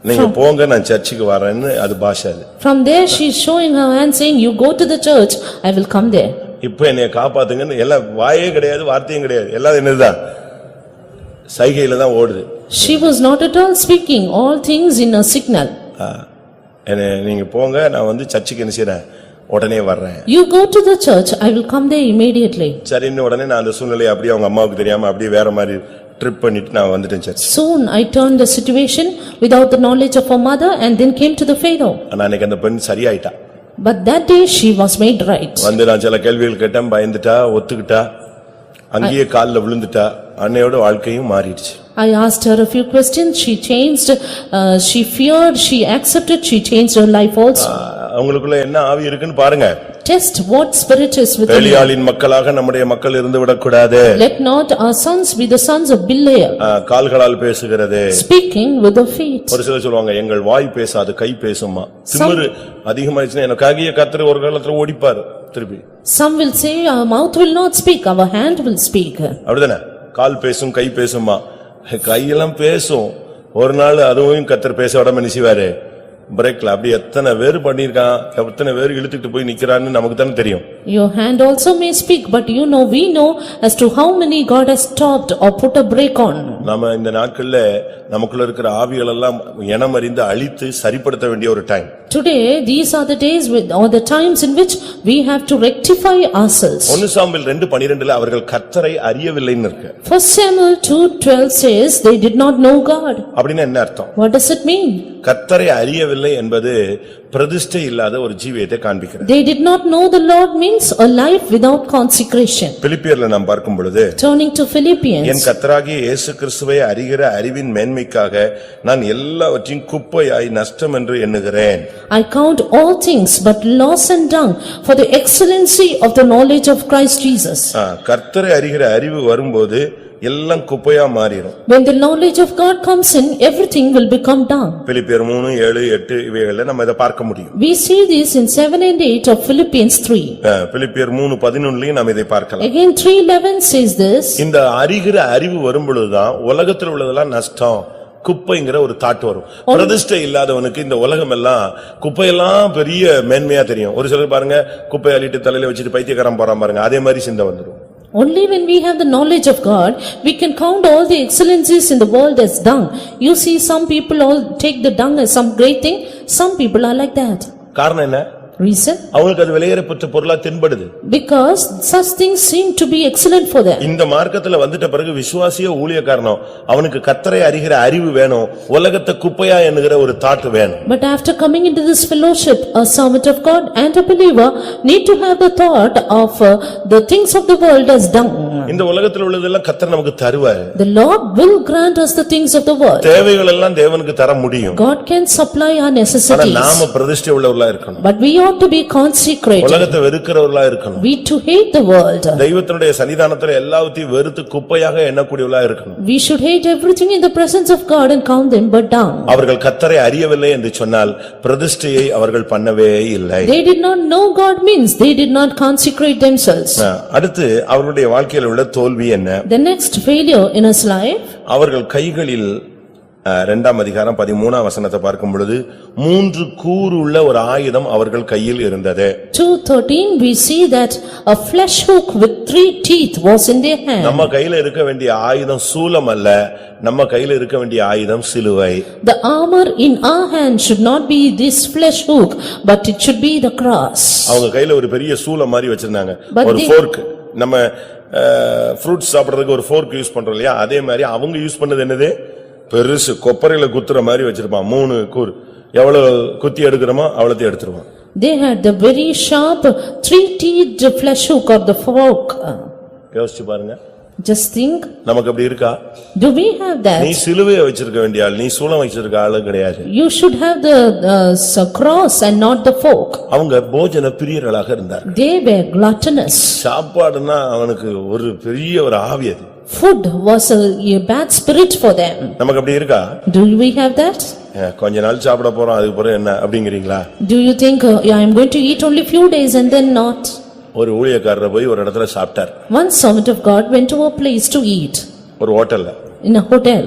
நீங்க போங்க நான் சர்ச்சுக்கு வரேன்னு அது பாஷை அது. From there she is showing her hand saying, "You go to the church, I will come there." இப்போ என்னைய காப்பாத்துங்கன்னு எல்லாம் வாயே கிடையாது வார்த்தையும் கிடையாது எல்லாம் என்னதுதான் சைகையில தான் ஓடுது. She was not at all speaking, all things in a signal. நீங்க போங்க நான் வந்து சர்ச்சுக்கு என்ன செய்றேன் உடனே வர்றேன். You go to the church, I will come there immediately. சரின்னு உடனே நான் அந்த சூழ்நிலையை அப்படியே அவங்க அம்மாவுக்கு தெரியாம அப்படியே வேற மாதிரி ட்ரிப் பண்ணிட்டு நான் வந்துட்டேன் search. Soon I turned the situation without the knowledge of her mother and then came to the faith. ஆனா அன்னைக்கு அந்த பெண் சரியாயிட்டா. But that day she was made right. வந்து நான் சில கேள்விகள் கேட்டேன் பயந்துட்டா ஒத்துக்கிட்டா அங்கேயே கால்ல விழுந்துட்டா அன்னையோட வாழ்க்கையும் மாறிடுச்சு. I asked her a few questions, she changed, she feared, she accepted, she changed her life also. அவங்களுக்குள்ள என்ன ஆவி இருக்குன்னு பாருங்க. Test what spirit is within you. பெலியாளின் மக்களாக நம்முடைய மக்கள் இருந்து விடக்கூடாது. Let not our sons be the sons of Belial. கால்களால் பேசுகிறது. Speaking with the feet. ஒரு சிலர் சொல்லுவாங்க எங்கள் வாய் பேசாது கை பேசுமா. திமிரு அதிகமாயிடுச்சுன்னா எனக்காகிய கர்த்தர் ஒரு காலத்துல ஓடிப்பாரு திருப்பி. Some will say our mouth will not speak, our hand will speak. அப்படிதானே கால் பேசும் கை பேசுமா. கையெல்லாம் பேசும் ஒரு நாள் அதுவும் கர்த்தர் பேச விடாம நினைச்சுவாரு பிரேக்ல. அப்படி எத்தனை பேர் பண்ணிருக்கான் எத்தனை பேர் இழுத்துட்டு போய் நிக்கிறான்னு நமக்கு தானே தெரியும். Your hand also may speak, but we know as to how many God has stopped or put a break on. நாம இந்த நாட்கள்ல நமக்குள்ள இருக்கிற ஆவிகள் எல்லாம் இனமறிந்து அழித்து சரிப்படுத்த வேண்டிய ஒரு time. Today these are the days or the times in which we have to rectify ourselves. 1 Samuel 2:12 அவர்கள் கர்த்தரை அறியவில்லைன்னு இருக்கு. 1 Samuel 2:12 says they did not know God. அப்படின்னா என்ன அர்த்தம்? What does it mean? கர்த்தரை அறியவில்லை என்பது பிரதிஷ்டை இல்லாத ஒரு ஜீவியத்தை காண்பிக்கிறது. They did not know the Lord means a life without consecration. பிலிப்பியர்ல நாம் பார்க்கும் பொழுது Turning to Philippians. என் கர்த்தராகிய இயேசு கிறிஸ்துவை அறிகிற அறிவின் மேன்மைக்காக நான் எல்லாவற்றையும் குப்பையாய் நஷ்டம் என்று எண்ணுகிறேன். I count all things but loss and dung for the excellency of the knowledge of Christ Jesus. கர்த்தரை அறிகிற அறிவு வரும்போது எல்லாம் குப்பையா மாறிடும். When the knowledge of God comes in, everything will become dung. பிலிப்பியர் 3:7-8 இவைகளை நம்ம இத பார்க்க முடியும். We see this in 7 and 8 of Philippians 3. பிலிப்பியர் 3:11 நாம் இதை பார்க்கலாம். Again 3:11 says this. இந்த அறிகிற அறிவு வரும்பொழுதுதான் உலகத்தில் உள்ளதெல்லாம் நஷ்டம் குப்பைங்கிற ஒரு தாட் வரும். பிரதிஷ்டை இல்லாதவனுக்கு இந்த உலகம் எல்லாம் குப்பையெல்லாம் பெரிய மேன்மையா தெரியும். ஒரு சிலர் பாருங்க குப்பை அள்ளிட்டு தலையில வச்சுட்டு பைத்தியக்காரன் போறான் பாருங்க அதே மாதிரி சிந்தை வந்துடும். Only when we have the knowledge of God, we can count all the excellencies in the world as dung. You see some people all take the dung as some great thing, some people are like that. காரணம் என்ன? Reason? அவங்களுக்கு அது விலையேறப்பட்ட பொருளா தென்படுது. Because such things seem to be excellent for them. இந்த மார்க்கத்துல வந்துட்ட பிறகு விசுவாசிய ஊழியக்காரனோ அவனுக்கு கர்த்தரை அறிகிற அறிவு வேணும் உலகத்தை குப்பையா என்கிற ஒரு தாட் வேணும். But after coming into this fellowship, a servant of God and a believer need to have the thought of the things of the world as dung. இந்த உலகத்துல உள்ளதெல்லாம் கர்த்தர் நமக்கு தருவார். The Lord will grant us the things of the world. தேவைகள் எல்லாம் தேவனுக்கு தர முடியும். God can supply our ஆனா necessities. நாம பிரதிஷ்டை உள்ளவர்களா இருக்கணும். But we ought to be consecrated. உலகத்தை வெறுக்கிறவர்களா இருக்கணும். We to hate the world. தெய்வத்தினுடைய சன்னிதானத்துல எல்லாவற்றையும் வெறுத்து குப்பையாக எண்ணக்கூடியவர்களா இருக்கணும். We should hate everything in the presence of God and count them but down. அவர்கள் கர்த்தரை அறியவில்லை என்று சொன்னால் பிரதிஷ்டையை அவர்கள் பண்ணவே இல்லை. They did not know God means they did not consecrate themselves. அடுத்து அவர்களுடைய வாழ்க்கையில் உள்ள தோல்வி என்ன? The next failure in his life. அவர்கள் கைகளில் 2ஆம் அதிகாரம் 13ஆம் வசனத்தை பார்க்கும் பொழுது 3 கூர் உள்ள ஒரு ஆயுதம் அவர்கள் கையில் இருந்தது. 2:13 we see that a flesh hook with 3 teeth was in their hand. நம்ம கையில இருக்க வேண்டிய ஆயுதம் சூலம் அல்ல, நம்ம கையில இருக்க வேண்டிய ஆயுதம் சிலுவை. The armor in our hand should not be this flesh hook but it should be the cross. அவங்க கையில ஒரு பெரிய சூலம் மாதிரி வச்சிருந்தாங்க. ஒரு ஃபோர்க். நம்ம ஃப்ரூட்ஸ் சாப்பிடுறதுக்கு ஒரு ஃபோர்க் யூஸ் பண்றோம் இல்லையா அதே மாதிரி அவங்க யூஸ் பண்ணது என்னது பெருசு கொப்பரையில குத்துற மாதிரி வச்சிருப்பான் 3 கூர். எவ்வளவு குத்தி எடுக்கிறோமோ அவ்வளவு எடுத்துருவான். They had the very sharp 3-teethed flesh hook or the fork. யோசிச்சு பாருங்க. Just think, நமக்கு அப்படி இருக்கா? do we have நீ that? சிலுவையை வச்சிருக்க வேண்டிய ஆள், நீ சூலம் வச்சிருக்க ஆளு கிடையாது. You should have the cross and not the fork. அவங்க போஜன பிரியர்களாக இருந்தார். They were gluttonous. சாப்பாடுன்னா அவனுக்கு ஒரு பெரிய ஒரு ஆவி அது. Food was a bad spirit for them. நமக்கு அப்படி இருக்கா? Do we have that? கொஞ்ச நாள் சாப்பிட போறோம் அதுக்கு பிறகு என்ன அப்படிங்கிறீங்களா? Do you think, I am going to eat only few days and then not? ஒரு ஊழியக்காரர் போய் ஒரு இடத்துல சாப்பிட்டார். One servant of God went to a place to eat, ஒரு ஹோட்டல்ல in a hotel.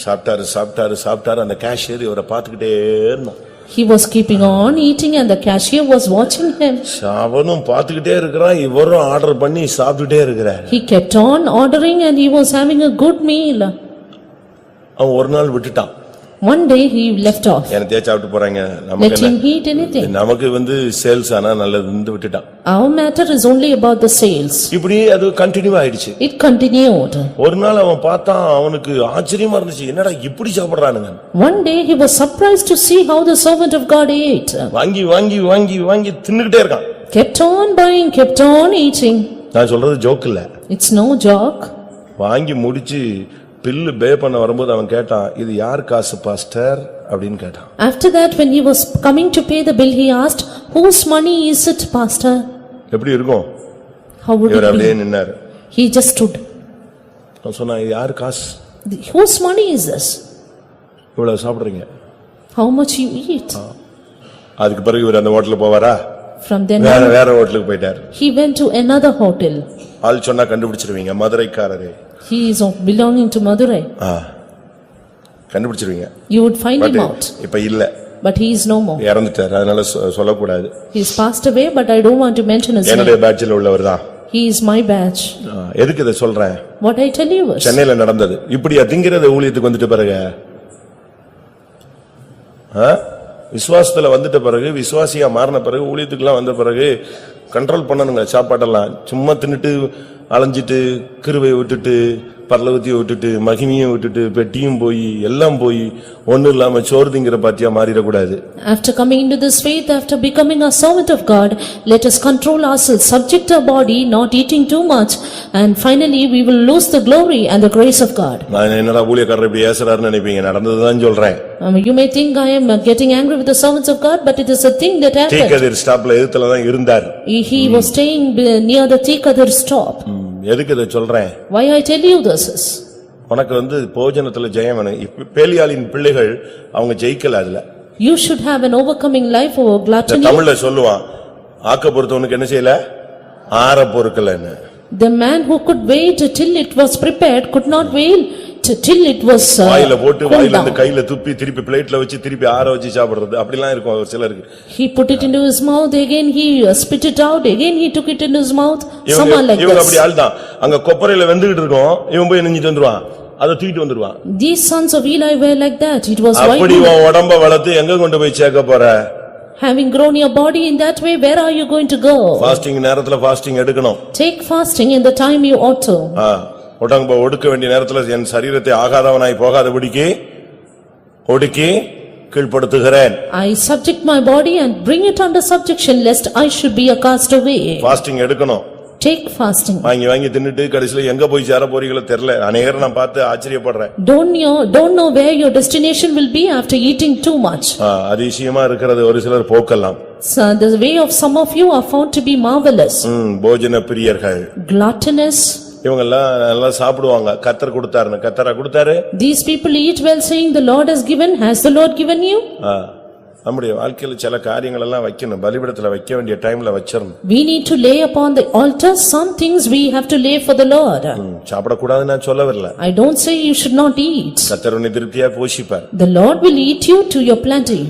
சாப்பிட்டாரு அந்த கேஷியர் இவரை பார்த்துக்கிட்டே இருந்தான். He was keeping on eating and the cashier was watching him. அவனும் பார்த்துக்கிட்டே இருக்கிறான், இவரும் ஆர்டர் பண்ணி சாப்பிட்டுட்டே இருக்கிறார். He kept on ordering and he was having a good meal. அவன் ஒரு நாள் விட்டுட்டான். One day he left off. என்னத்தையே சாப்பிட்டு போறாங்க, Let him eat anything. நமக்கு சேல்ஸ் ஆனா நல்லதுன்னு விட்டுட்டான். Our matter is only about the sales. இப்படி அது கண்டினியூ ஆயிடுச்சு. It continued. ஒரு நாள் அவன் பார்த்தான், அவனுக்கு ஆச்சரியமா இருந்துச்சு, என்னடா இப்படி சாப்பிடுறானுங்க. One day he was surprised to see how the servant of God ate. வாங்கி வாங்கி வாங்கி வாங்கி தின்னுகிட்டே இருக்கான். Kept on buying, kept on eating. நான் சொல்றது ஜோக் இல்ல. It's no joke. வாங்கி முடிச்சு பில்லு பே பண்ண வரும்போது அவன் கேட்டான், இது யார் காசு பாஸ்டர் அப்படின்னு கேட்டான். After that, when he was coming to pay the bill, he asked, whose money is it, pastor? எப்படி இருக்கும்? How would இவர் it அப்படியே be? நின்னாரு. He just stood. நான் சொன்னான், இது யார் காசு? Whose money is this? இவ்வளவு சாப்பிடுறீங்க. How much you eat? அதுக்கு பிறகு இவர் அந்த ஹோட்டலுக்கு போவாரா? From then வேற ஹோட்டலுக்கு போயிட்டாரு. he went to another hotel. ஆள் சொன்னா கண்டுபிடிச்சிருவீங்க, மதுரைக்காரரே. He is belonging to Madurai. கண்டுபிடிச்சிருவீங்க. You would find him out. இப்ப இல்ல. But he is no more. இறந்துட்டார், அதனால சொல்லக்கூடாது. He is passed away, but I don't want to mention his என்னுடைய name. பேட்ச்ல உள்ளவர் தான். He is my batch. எதுக்கு இதை சொல்றேன்? What I tell you is, சென்னையில நடந்தது. இப்படி அதிங்கிறது ஊழியத்துக்கு வந்துட்ட பிறகு, விசுவாசத்துல வந்துட்ட பிறகு, விசுவாசியா மாறின பிறகு, ஊழியத்துக்குலாம் வந்த பிறகு கண்ட்ரோல் பண்ணணுங்க. சாப்பாட்டெல்லாம் சும்மா தின்னுட்டு அலைஞ்சிட்டு கிருபையை விட்டுட்டு பரலோகத்தையும் விட்டுட்டு மகிமையும் விட்டுட்டு பெட்டியும் போய் எல்லாம் போய் ஒண்ணும் இல்லாம சோர்திங்கிற பாத்தியா மாறிடக்கூடாது. after coming into this faith, after becoming a servant of God, let us control ourselves, subject our body, not eating too much, and finally we will lose the glory and the grace of God. நான் என்னடா ஊழியக்காரர் இப்படி ஏசுறாருன்னு நினைப்பீங்க, நடந்ததுதான் சொல்றேன். You may think I am getting angry with the servants of God, but it is a thing that happened. Theekkathir ஸ்டாப்ல எதுத்துல தான் இருந்தார். He was staying near the Thikadir stop. எதுக்கு இதை சொல்றேன்? Why I tell you this is, உனக்கு போஜனத்துல ஜெயம் வேணும். பேலியாளின் பிள்ளைகள் அவங்க ஜெயிக்கல அதுல. you should have an overcoming life over gluttony. தமிழ்ல சொல்லுவான், ஆக்க பொறுத்தவனுக்கு என்ன செய்யல, ஆற பொறுக்கலன்னு. The man who could wait till it was prepared could not wait till it was வாயில போட்டு cooled வாயில இருந்து down. கையில துப்பி திருப்பி பிளேட்ல வச்சு திருப்பி ஆற வச்சு சாப்பிடுறது அப்படிலாம் இருக்கும் ஒரு சிலருக்கு. He put it into his mouth, again he spit it out, again he took it into his mouth, someone like இவங்க this. அப்படி ஆள்தான். அங்க கொப்பரையில வெந்துகிட்டு இருக்கும், இவன் போய் நெஞ்சிட்டு வந்துருவான், அதை தூக்கிட்டு வந்துருவான். These sons of Eli were like that. It was அப்படி why உன் உடம்ப வளர்த்து எங்க கொண்டு போய் சேர்க்க போற? having grown your body in that way, where are you going to go? Fasting நேரத்துல ஃபாஸ்டிங் எடுக்கணும். Take fasting in the time you ought to. உடம்ப ஒடுக்க வேண்டிய நேரத்துல என் சரீரத்தை ஆகாதவனாய் போகாதபடிக்கு ஒடுக்கி கீழ்ப்படுத்துகிறேன். I subject my body and bring it under subjection, lest I should be a castaway. Fasting எடுக்கணும். Take fasting. வாங்கி வாங்கி தின்னுட்டு கடைசில எங்க போய் சேர போறீங்களோ தெரியல. அநேகரை நான் பார்த்து ஆச்சரியப்படுறேன். Don't know where your destination will be after eating too much. அதிசயமா இருக்கிறது ஒரு சிலர் போக்கலாம். So the way of some of you are found to be marvelous. போஜன பிரியர்கள், Gluttonous. இவங்க எல்லாம் நல்லா சாப்பிடுவாங்க. கர்த்தர் கொடுத்தாருன்னு, கர்த்தரா கொடுத்தாரு. These people eat well, saying the Lord has given. Has the Lord given you? நம்முடைய வாழ்க்கையில சில காரியங்கள் எல்லாம் வைக்கணும், பலிபீடத்துல வைக்க வேண்டிய டைம்ல வச்சிரணும். We need to lay upon the altar some things we have to lay for the Lord. சாப்பிடக்கூடாதுன்னு நான் சொல்ல வரல. I don't say you should not eat. கர்த்தர் உன்னை திருப்தியா போஷிப்பார். The Lord will eat you to your plenty.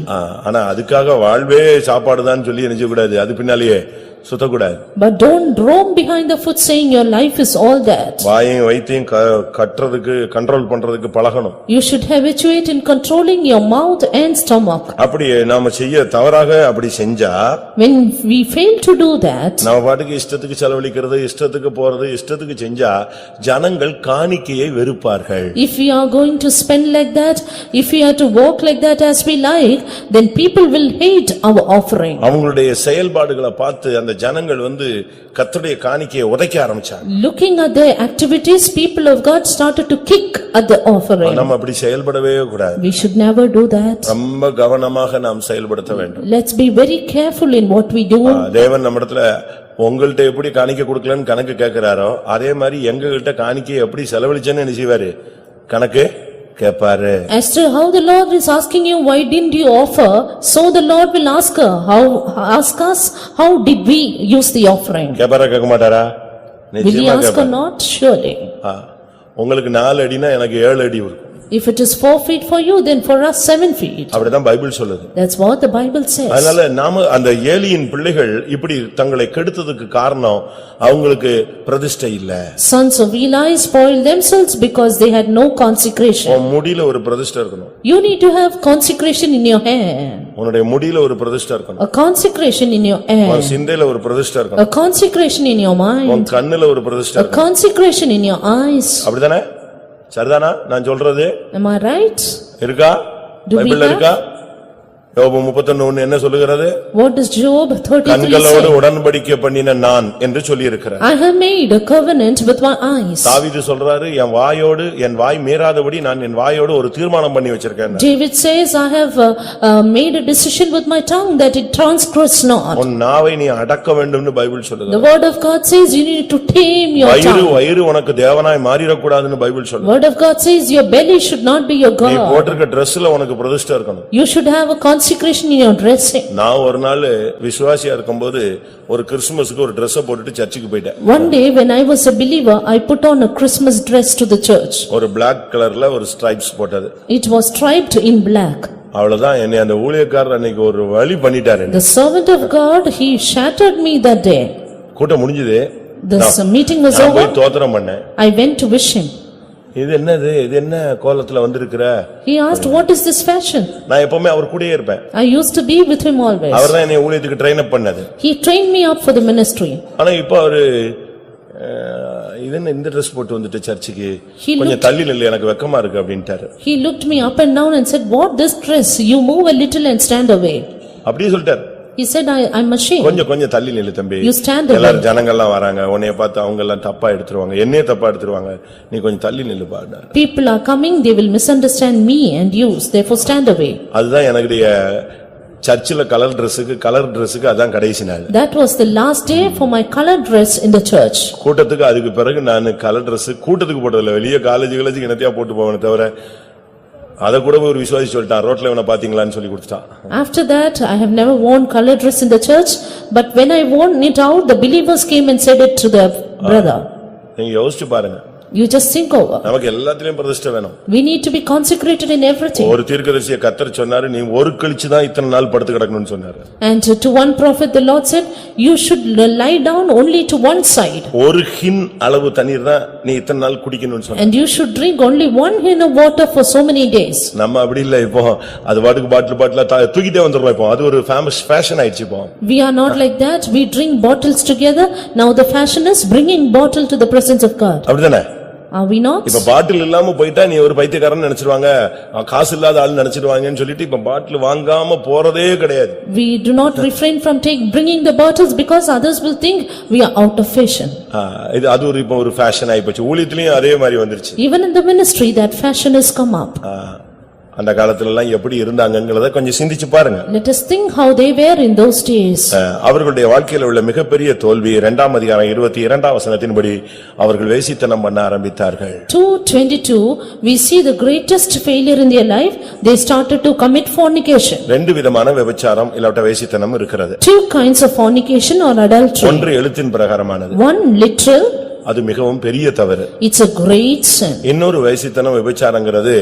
ஆனா அதுக்காக வாழ்வே சாப்பாடுதான் சொல்லி நினைச்ச கூடாது, அது பின்னாலேயே சுத்தக்கூடாது. But don't roam behind the foot saying your life is all that. வாயையும் வயித்தையும் கட்டுறதுக்கு கண்ட்ரோல் பண்றதுக்கு பழகணும். You should habituate in controlling your mouth and stomach. அப்படி நாம செய்ய தவறாக அப்படி செஞ்சா, When we fail to do that, நம்ம பாட்டுக்கு இஷ்டத்துக்கு செலவழிக்கிறது, இஷ்டத்துக்கு போறது, இஷ்டத்துக்கு செஞ்சா ஜனங்கள் காணிக்கையை வெறுப்பார்கள். if we are going to spend like that, if we are to walk like that as we like, then people will hate our offering. அவங்களுடைய செயல்பாடுகளை பார்த்து அந்த அந்த ஜனங்கள் கர்த்தருடைய காணிக்கையை உதைக்க ஆரம்பிச்சாங்க. Looking at their activities, people of God started to kick at the offering. நம்ம அப்படி செயல்படவே கூடாது. We should never do that. ரொம்ப கவனமாக நாம் செயல்படுத்த வேண்டும். Let's be very careful in what we do. தேவன் நம்மிடத்துல உங்கள்ட்ட எப்படி காணிக்கை கொடுக்கலன்னு கணக்கு கேட்கிறாரோ அதே மாதிரி எங்ககிட்ட காணிக்கை எப்படி செலவழிச்சேன்னு என்ன செய்வாரு கணக்கு கேட்பாரு. As to how the Lord is asking you, why didn't you offer? So the Lord will ask us, how did we use the offering? கேட்பாரா கேட்க மாட்டாரா? Will he நிச்சயமா ask or கேட்பாரு. not? Surely. உங்களுக்கு 4 அடினா எனக்கு 7 அடி இருக்கும். If it is 4 feet for you, then for us 7 feet. அப்படிதான் Bible சொல்லுது. That's what the Bible says. அதனால நாம அந்த ஏலியின் பிள்ளைகள் இப்படி தங்களை கெடுத்ததுக்கு காரணம் அவங்களுக்கு பிரதிஷ்டை இல்ல. Sons of Eli spoiled themselves because they had no consecration. உன் முடியில ஒரு பிரதிஷ்டை இருக்கணும். You need to have consecration in your hair. உன்னுடைய முடியில ஒரு பிரதிஷ்டை இருக்கணும். A consecration in your hair. உன் சிந்தையில ஒரு பிரதிஷ்டை இருக்கணும். A consecration in your உன் mind. கண்ணுல ஒரு பிரதிஷ்டை A இருக்கணும். consecration in your eyes. அப்படிதானே? சரிதானா நான் சொல்றது? Am I right? இருக்கா? Do we பைபிள்ல have? இருக்கா? யோபு 31:1 என்ன சொல்லுகிறது? What does Job 33 கண்களோடு say? உடன்படிக்கை பண்ணின நான் என்று சொல்லி இருக்கிறார். I have made a covenant with my eyes. தாவீது சொல்றாரு என் வாய் மீறாதபடி நான் என் வாயோடு ஒரு தீர்மானம் பண்ணி வச்சிருக்கேன். David says, I have made a decision with my tongue that it transgress not. உன் நாவை நீ அடக்க வேண்டும்னு பைபிள் சொல்லுது. The word of God says you need to tame your tongue. வயிறு உனக்கு தேவனாய் மாறிடக்கூடாதுன்னு பைபிள் சொல்லுது. Word of God says your belly should not be your நீ God. போட்டிருக்க Dressல உனக்கு பிரதிஷ்டை இருக்கணும். You should have a consecration in your dressing. நான் ஒரு நாள் விசுவாசியா இருக்கும்போது ஒரு கிறிஸ்துமஸ்க்கு ஒரு Dress போட்டுட்டு சர்ச்சுக்கு போயிட்டேன். One day when I was a believer, I put on a Christmas dress to the church. ஒரு black கலர்ல ஒரு ஸ்ட்ரைப்ஸ் போட்டது. It was striped in black. அவ்வளவுதான் என்னை அந்த ஊழியக்காரர் அன்னைக்கு ஒரு வழி பண்ணிட்டாரு. The servant of God, he shattered me that day. கூட்டம் முடிஞ்சது. This meeting was நான் over. போய் தோத்திரம் பண்ணேன். I went to wish him. இது என்ன கோலத்துல வந்திருக்கிற? He asked, what is this fashion? நான் எப்பவுமே அவர் கூடயே இருப்பேன். I used to be with him always. அவர்தான் என்னை ஊழியத்துக்கு ட்ரெயின் அப் பண்ணது. He trained me up for the ministry. ஆனா இப்போ அவரு இந்த Dress போட்டு வந்துட்டு சர்ச்சுக்கு கொஞ்சம் தள்ளி நில்லு எனக்கு வெக்கமா இருக்கு அப்படின்ட்டாரு. He looked me up and down and said, what this dress? You move a little and stand away. அப்படியே சொல்லிட்டாரு. He said, I'm ashamed. கொஞ்சம் தள்ளி நில்லு தம்பி. You stand away. எல்லாரும் ஜனங்கள்லாம் வராங்க உன்னைய பார்த்து அவங்க எல்லாம் தப்பா எடுத்துருவாங்க என்னைய தப்பா எடுத்துருவாங்க நீ கொஞ்சம் தள்ளி நில்லு பாருடா. People are coming, they will misunderstand me and you, therefore stand away. அதுதான் எனக்குடைய சர்ச்சில கலர் Dressக்கு அதான் கடைசி நாள். That was the last day for my colored dress in the church. கூட்டத்துக்கு அதுக்கு பிறகு நான் கலர் Dress கூட்டத்துக்கு போட்டதில்லை வெளிய காலேஜுகளுக்கு என்னத்தையா போட்டு போவேனே தவிர அத கூட ஒரு விசுவாசி சொல்லிட்டான் ரோட்ல இவனை பாத்தீங்களான்னு சொல்லி கொடுத்தான். After that, I have never worn colored dress in the church, but when I worn it out, the believers came and said it to the brother. நீங்க யோசிச்சு பாருங்க. You just think over. நமக்கு எல்லாத்துலயும் பிரதிஷ்டை வேணும். We need to be consecrated in everything. ஒரு தீர்க்கதரிசியை கர்த்தர் சொன்னாரு நீ ஒரு கழிச்சு தான் இத்தனை நாள் படுத்து கிடக்கணும்னு சொன்னாரு. And to one prophet the Lord said, you should lie down only to one side. ஒரு ஹின் அளவு தண்ணீர் தான் நீ இத்தனை நாள் குடிக்கணும்னு சொன்னாரு. And you should drink only 1 hin of water for so many days. நம்ம அப்படி இல்ல இப்போ அது பாட்டுக்கு பாட்டிலா தூக்கிட்டே வந்துறோம் இப்போ அது ஒரு ஃபேஷன் ஆயிடுச்சு இப்போ. We are not like that. We drink bottles together. Now the fashion is bringing bottle to the presence of God. அப்படிதானே? Are we not? இப்ப பாட்டில் இல்லாம போயிட்டா நீ ஒரு பைத்தியக்காரன் நினைச்சிடுவாங்க காசு இல்லாத ஆள் நினைச்சிடுவாங்கன்னு சொல்லிட்டு இப்ப பாட்டில் வாங்காம போறதே கிடையாது. We do not refrain from bringing the bottles because others will think we are out of fashion. அது ஒரு இப்ப ஒரு ஃபேஷன் ஆயி போச்சு. ஊழியத்திலயும் அதே மாதிரி வந்துருச்சு. Even in the ministry that fashion has come up. அந்த காலத்துல எல்லாம் எப்படி இருந்தாங்கங்கறத கொஞ்சம் சிந்திச்சு பாருங்க. Let us think how they were in those days. அவர்களுடைய வாழ்க்கையில உள்ள மிகப்பெரிய தோல்வி 2ஆம் அதிகாரம் 22ஆம் வசனத்தின்படி அவர்கள் வேசித்தனம் பண்ண ஆரம்பித்தார்கள். 2:22 we see the greatest failure in their life. They started to commit fornication. ரெண்டு விதமான விபச்சாரம் இல்லாட்ட வேசித்தனம் இருக்கிறது. Two kinds of fornication or adultery. ஒன்று எழுத்தின் பிரகாரமானது. One literal. அது மிகவும் பெரிய தவறு. It's a great sin. இன்னொரு வேசித்தனம் விபச்சாரங்கிறது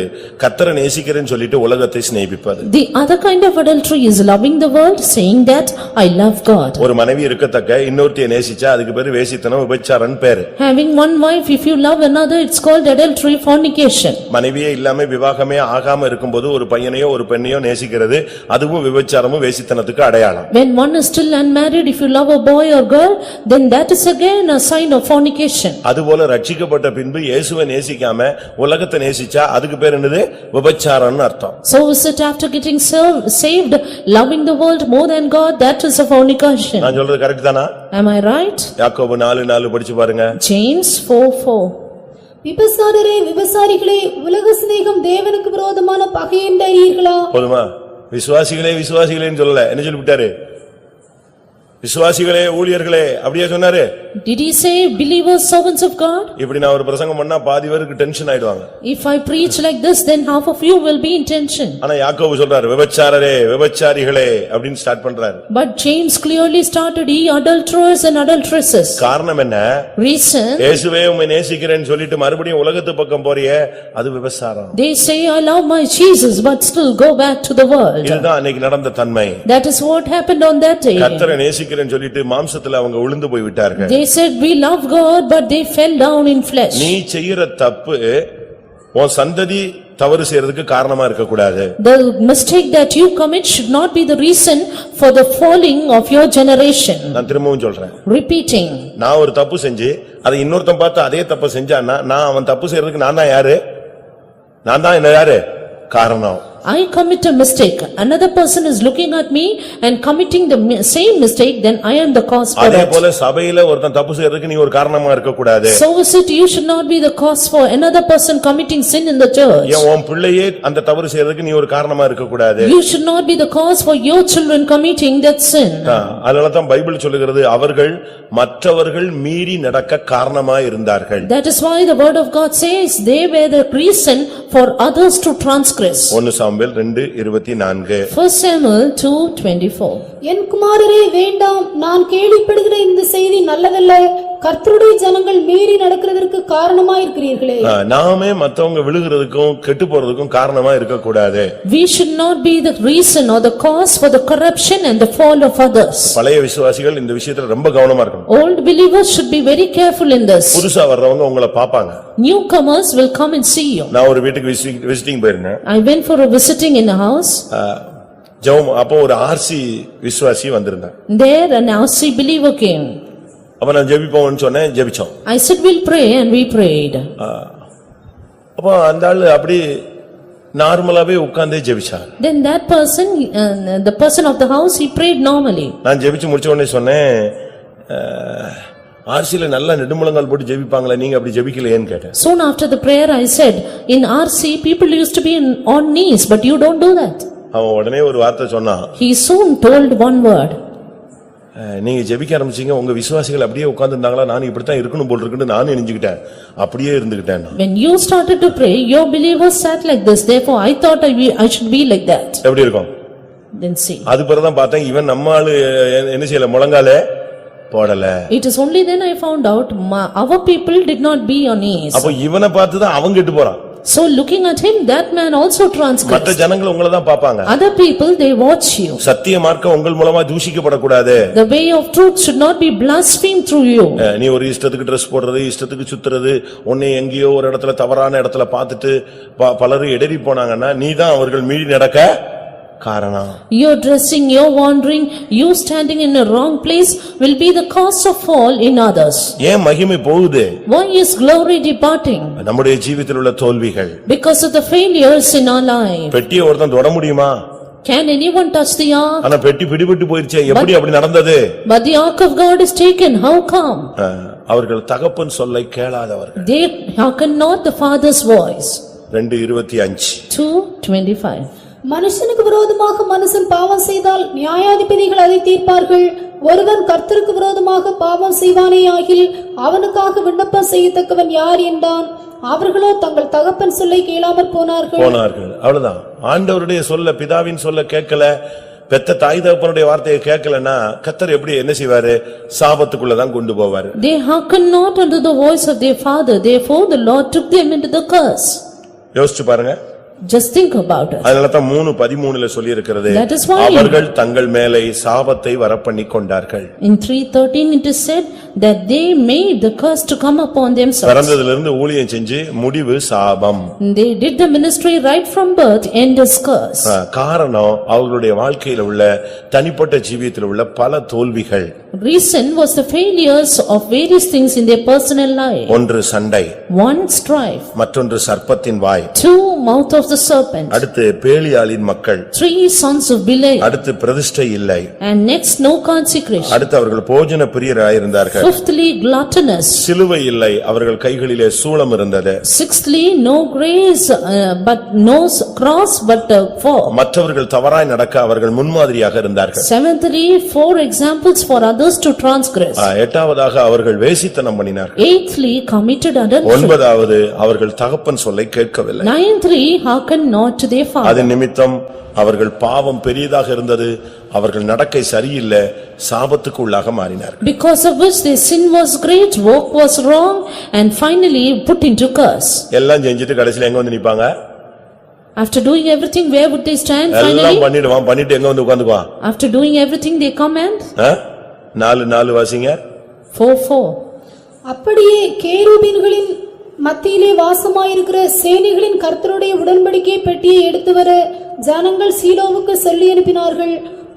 கர்த்தரை நேசிக்கிறேன்னு சொல்லிட்டு உலகத்தை சிநேகிப்பது. The other kind of adultery is loving the world, saying that I love God. ஒரு மனைவி இருக்கத்தக்க இன்னொருத்தியை நேசிச்சா அதுக்கு பேரு வேசித்தனம் விபச்சாரம் பேரு. Having one wife, if you love another, it's called adultery, fornication. மனைவியே இல்லாம விவாகமே ஆகாம இருக்கும்போது ஒரு பையனையோ ஒரு பெண்ணையோ நேசிக்கிறது அதுவும் விபச்சாரமும் வேசித்தனத்துக்கு அடையாளம். When one is still unmarried, if you love a boy or girl, then that is again a sign of fornication corruption. அதுபோல ரட்சிக்கப்பட்ட பின்பு இயேசுவை நேசிக்காம உலகத்தை நேசிச்சா அதுக்கு பேர் என்னது? விபச்சாரம்னு அர்த்தம். So is it after getting saved, loving the world more than God, that is a fornication. நான் சொல்றது கரெக்ட் தானா? Am I right? யாக்கோபு 4:4 படிச்சு பாருங்க. James 4:4. விபசாரரே விபசாரிகளே, உலக சிநேகம் தேவனுக்கு விரோதமான பகை என்றீர்களா? போதுமா? விசுவாசிகளே விசுவாசிகளேன்னு சொல்லல, என்ன சொல்லிவிட்டாரு? விசுவாசிகளே ஊழியர்களே அப்படியே சொன்னாரு. Did he say believers, servants of God? இப்படி நான் ஒரு பிரசங்கம் பண்ணா பாதி பேருக்கு டென்ஷன் ஆயிடுவாங்க. If I preach like this, then half of you will be in tension. ஆனா யாக்கோபு சொல்றாரு விபச்சாரரே விபச்சாரிகளே அப்படினு ஸ்டார்ட் பண்றாரு. But James clearly started, ye adulterers and adulteresses. காரணம் என்ன? Reason? இயேசுவே உம்மை நேசிக்கிறேன்னு சொல்லிட்டு மறுபடியும் உலகத்து பக்கம் போறியே, அது விபச்சாரம். They say, I love my Jesus, but still go back to the world. இதுதான் அன்னைக்கு நடந்த தன்மை. That is what happened on that day. கர்த்தரை நேசிக்கிறேன்னு சொல்லிட்டு மாம்சத்துல அவங்க விழுந்து போய் விட்டார்கள். They said, we love God, but they fell down in flesh. நீ செய்யற தப்பு உன் சந்ததி தவறு செய்யறதுக்கு காரணமா இருக்க கூடாது. The mistake that you commit should not be the reason for the falling of your generation. நான் திரும்பவும் சொல்றேன். Repeating. நான் ஒரு தப்பு செஞ்சு அதை இன்னொருத்தன் பார்த்து அதே தப்பு செஞ்சான்னா நான் அவன் தப்பு செய்யறதுக்கு நான் தான் யாரு? நான் தான் என்ன யாரு? காரணம். I commit a mistake. Another person is looking at me and committing the same mistake, then I am the cause for அதே that. போல சபையில ஒருத்தன் தப்பு செய்யறதுக்கு நீ ஒரு காரணமா இருக்க கூடாது. So is it, you should not be the cause for another person committing sin in the church. ஏன் உன் பிள்ளையே அந்த தவறு செய்யறதுக்கு நீ ஒரு காரணமா இருக்க கூடாது. You should not be the cause for your children committing that sin. அதனால தான் பைபிள் சொல்லுகிறது அவர்கள் மற்றவர்கள் மீறி நடக்க காரணமா இருந்தார்கள். That is why the word of God says they were the reason for others to transgress. 1 Samuel 2:24. 1 Samuel 2:24. என் குமாரரே வேண்டாம், நான் கேள்விப்படுகிற இந்த செய்தி நல்லதல்ல. கர்த்தருடைய ஜனங்கள் மீறி நடக்கிறதற்கு காரணமாயிருக்கிறீர்களே. நாமே மத்தவங்க விழுகிறதுக்கும் கெட்டு போறதுக்கும் காரணமா இருக்க கூடாது. We should not be the reason or the cause for the corruption and the fall of others. பழைய விசுவாசிகள் இந்த விஷயத்துல ரொம்ப கவனமா இருக்கணும். Old believers should be very careful in this. புதுசா வர்றவங்க உங்களை பாப்பாங்க. Newcomers will come and see you. நான் ஒரு வீட்டுக்கு விசிட்டிங் போயிருந்தேன். I went for a visiting in a house. ஜெபம் அப்போ ஒரு ஆர்சி விசுவாசி வந்திருந்தார். There an RC believer came. அப்ப நான் ஜெபிப்போம்னு சொன்னேன், ஜெபிச்சோம். I said we'll pray and we prayed. அப்போ அந்த ஆளு அப்படி நார்மலாவே உட்கார்ந்தே ஜெபிச்சார். Then that person, the person of the house, he prayed normally. நான் ஜெபிச்சு முடிச்ச உடனே சொன்னேன், ஆர்சில நல்ல நெடுமுழங்கால் போட்டு ஜெபிப்பாங்களே, நீங்க அப்படி ஜெபிக்கலையேன்னு கேட்டேன். Soon after the prayer I said, in RC people used to be on knees, but you don't do that. அவன் உடனே ஒரு வார்த்தை சொன்னான். He soon told one word. நீங்க ஜெபிக்க ஆரம்பிச்சீங்க, உங்க விசுவாசிகள் அப்படியே உட்கார்ந்திருந்தாங்களா, நான் இப்படித்தான் இருக்கணும் போல் இருக்குன்னு நான் நினைச்சுக்கிட்டேன், அப்படியே இருந்துகிட்டேன். When you started to pray, your believers sat like this, therefore I thought I should be like that. எப்படி இருக்கும்? Then see. அது பிறகுதான் பார்த்தேன், இவன் நம்ம ஆளு என்ன செய்யல, முழங்காலே போடல. It is only then I found out our people did not be on knees. அப்போ இவனை பார்த்து தான் அவன் கெட்டு போறான். So looking at him, that man also transgressed. மற்ற ஜனங்கள் உங்களை தான் பாப்பாங்க. Other people, they watch you. சத்திய மார்க்கம் உங்கள் மூலமா தூஷிக்கப்படக்கூடாது. The way of truth should not be blasphemed through you. நீ ஒரு இஷ்டத்துக்கு Dress போடுறது, இஷ்டத்துக்கு சுத்துறது, உன்னை எங்கேயோ ஒரு இடத்துல தவறான இடத்துல பார்த்துட்டு பலரும் எடறி போனாங்கன்னா நீ தான் அவர்கள் மீறி நடக்க காரணம். Your dressing, your wandering, you standing in a wrong place will be the cause of fall in others. ஏன் மகிமை போகுது? Why is glory departing? நம்முடைய ஜீவிதத்தில் உள்ள தோல்விகள். Because of the failures in our life. பெட்டியை ஒருத்தன் தொட முடியுமா? Can anyone touch the ark? ஆனா பெட்டி பிடிபட்டு போயிருச்சே, எப்படி அப்படி நடந்தது? But the ark of God is taken, how come? அவர்கள் தகப்பன் சொல்லை கேளாதவர்கள். They hearken not the father's voice. 2:25. 2:25. மனுஷனுக்கு விரோதமாக மனுஷன் பாவம் செய்தால் நியாயாதிபதிகள் அதை தீர்ப்பார்கள். ஒருவன் கர்த்தருக்கு விரோதமாக பாவம் செய்வானேயாகில் அவனுக்காக விண்ணப்பம் செய்யத்தக்கவன் யார் என்றான். அவர்களோ தங்கள் தகப்பன் சொல்லை கேளாமற் போனார்கள். அவ்வளவுதான். ஆண்டவருடைய சொல்ல, பிதாவின் சொல்ல கேட்கல, பெத்த தாய் தகப்பனுடைய வார்த்தையை கேட்கலன்னா கர்த்தர் எப்படி என்ன செய்வாரு? சாபத்துக்குள்ளதான் கொண்டு போவாரு. They hearken not unto the voice of their father, therefore the Lord took them into the curse. யோசிச்சு பாருங்க. Just think about it. அதனால தான் 3:13 சொல்லி இருக்கிறது, That is why அவர்கள் தங்கள் மேலே சாபத்தை வரப்பண்ணி கொண்டார்கள். in 3:13 it is said, that they made the curse to come upon themselves. பிறந்ததிலிருந்து ஊழியம் செஞ்சு முடிவு சாபம். They did the ministry right from birth, end is curse. காரணம் அவர்களுடைய வாழ்க்கையில உள்ள தனிப்பட்ட ஜீவியத்தில் உள்ள பல தோல்விகள். Reason was the failures of various things in their personal life. ஒன்று சண்டை, One strife, மற்றொன்று சர்ப்பத்தின் வாய், two mouth of the serpent, அடுத்து பேலியாளின் மக்கள், three sons of Belial, அடுத்து பிரதிஷ்டை இல்லை, and next no consecration. அடுத்து அவர்கள் போஜன பிரியராயிருந்தார்கள். Fifthly gluttonous. சிலுவை இல்லை, அவர்கள் கைகளிலே சூலம் இருந்தது. Sixthly no grace, but no cross but four. மற்றவர்கள் தவறாய் நடக்க அவர்கள் முன்மாதிரியாக இருந்தார்கள். Seventhly four examples for others to transgress. எட்டாவதாக அவர்கள் வேசித்தனம் பண்ணினார்கள். Eighthly committed adultery. ஒன்பதாவது அவர்கள் தகப்பன் சொல்லை கேட்கவில்லை. Ninthly hearkened not to their father. அது நிமித்தம் அவர்கள் பாவம் பெரியதாக இருந்தது, அவர்கள் நடக்கை சரியில்லை, சாபத்துக்கு உள்ளாக மாறினார்கள். Because of which their sin was great, walk was wrong, and finally put into curse. எல்லாம் செஞ்சுட்டு கடைசில எங்க வந்து நிப்பாங்க? After doing everything, where would they stand எல்லாம் finally? பண்ணிட்டு எங்க வந்து உட்கார்ந்துக்குவான்? After doing everything, they come and 4 வாசிங்க. 4:4. அப்படியே கேருபீன்களின் மத்தியிலே வாசமாயிருக்கிற சேனைகளின் கர்த்தருடைய உடன்படிக்கை பெட்டியை எடுத்து வர ஜனங்கள் சீலோவுக்கு சொல்லி அனுப்பினார்கள்.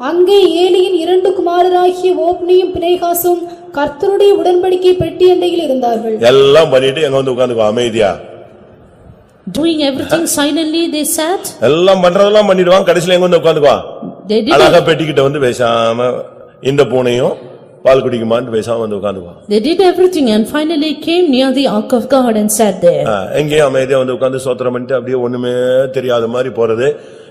அங்கே ஏலியின் 2 குமாரராகிய ஓப்னியும் பினேகாசும் கர்த்தருடைய உடன்படிக்கை பெட்டி அண்டையில் இருந்தார்கள். எல்லாம் பண்ணிட்டு எங்க வந்து உட்கார்ந்துக்குவான்? அமைதியா Doing everything silently, they sat. எல்லாம் பண்றதெல்லாம் பண்ணிடுவான், கடைசில எங்க வந்து உட்கார்ந்துக்குவான்? They did அழகா பெட்டிக்கிட்ட வந்து பேசாம இந்த பூனையும் பால் குடிக்குமான்னு பேசாம வந்து உட்கார்ந்துக்குவான். They did everything and finally came near the ark of God and sat there. எங்கேயும் அமைதியா வந்து உட்கார்ந்து ஸ்தோத்திரம் பண்ணிட்டு அப்படியே ஒண்ணுமே தெரியாத மாதிரி போறது,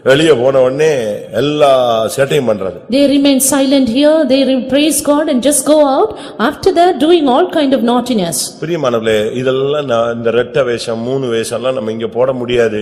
வெளியே போன உடனே எல்லா சேட்டையும் பண்றது. They remain silent here, they praise God and just go out. After that doing all kind of naughtiness. பிரியமானவர்களே, இதெல்லாம் இந்த ரெட்ட வேஷம் 3 வேஷம்லாம் நம்ம இங்க போட முடியாது.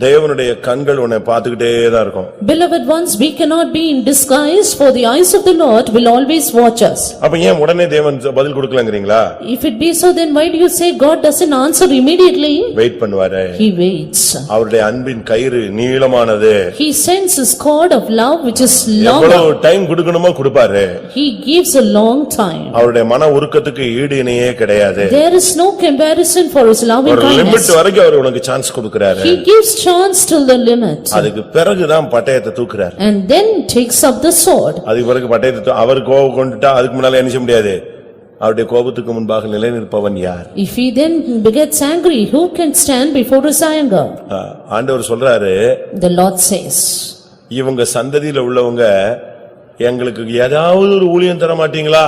தேவனுடைய கண்கள் உன்னை பார்த்துக்கிட்டே தான் இருக்கும். Beloved ones, we cannot be in disguise, for the eyes of the Lord will always watch us. அப்ப ஏன் உடனே தேவன் பதில் கொடுக்கலங்கறீங்களா? If it be so, then why do you say God doesn't answer immediately? Wait பண்ணுவாரு. He waits. அவருடைய அன்பின் கயிறு நீளமானது. He sends his cord of love which is long. எவ்வளவு டைம் கொடுக்கணுமோ கொடுப்பாரு. He gives a long time. அவருடைய மன உருக்கத்துக்கு ஈடு இணையே கிடையாது. There is no comparison for his loving ஒரு லிமிட் kindness. வரைக்கும் அவர் உனக்கு சான்ஸ் கொடுக்கறாரு. He gives chance till the limit. அதுக்கு பிறகுதான் பட்டயத்தை தூக்குறாரு. And then takes up the sword. அதுக்கு பிறகு பட்டயத்தை அவர் கோபம் கொண்டுட்டா அதுக்கு முன்னால என்ன செய்ய முடியாது. அவருடைய கோபத்துக்கு முன்பாக நிலைநிற்பவன் யார்? If he then gets angry, who can stand before his anger? ஆண்டவர் சொல்றாரு, The Lord says, இவங்க சந்ததியில உள்ளவங்க எங்களுக்கு ஏதாவது ஒரு ஊழியம் தர மாட்டீங்களா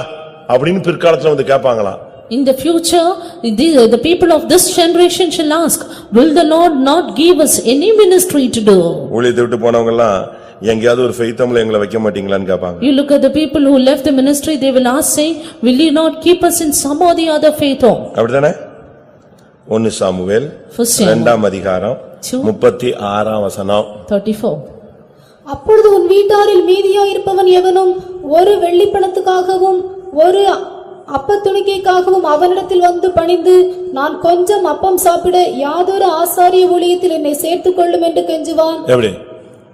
அப்படின்னு பிற்காலத்துல வந்து கேட்பாங்களாம். in the future, the people of this generation shall ask, will the Lord not give us any ministry to do? ஊழியத்தை விட்டு போனவங்க எல்லாம் எங்கயாவது ஒரு ஃபெய்த்தம்ல எங்களை வைக்க மாட்டீங்களான்னு கேட்பாங்க. You look at the people who left the ministry, they will ask saying, will you not keep us in some or the other faith home? அப்படிதானே? 1 சாமுவேல் 2ஆம் அதிகாரம் 36ஆம் வசனம். 34. அப்பொழுது உன் வீட்டாரில் மீதியாயிருப்பவன் எவனும் ஒரு வெள்ளிப்பணத்துக்காகவும் ஒரு அப்பத்துணிக்கைக்காகவும் அவனிடத்தில் வந்து பணிந்து, நான் கொஞ்சம் அப்பம் சாப்பிட யாதொரு ஆசாரிய ஊழியத்தில் என்னை சேர்த்துக் கொள்ளும் என்று கெஞ்சுவான். எப்படி?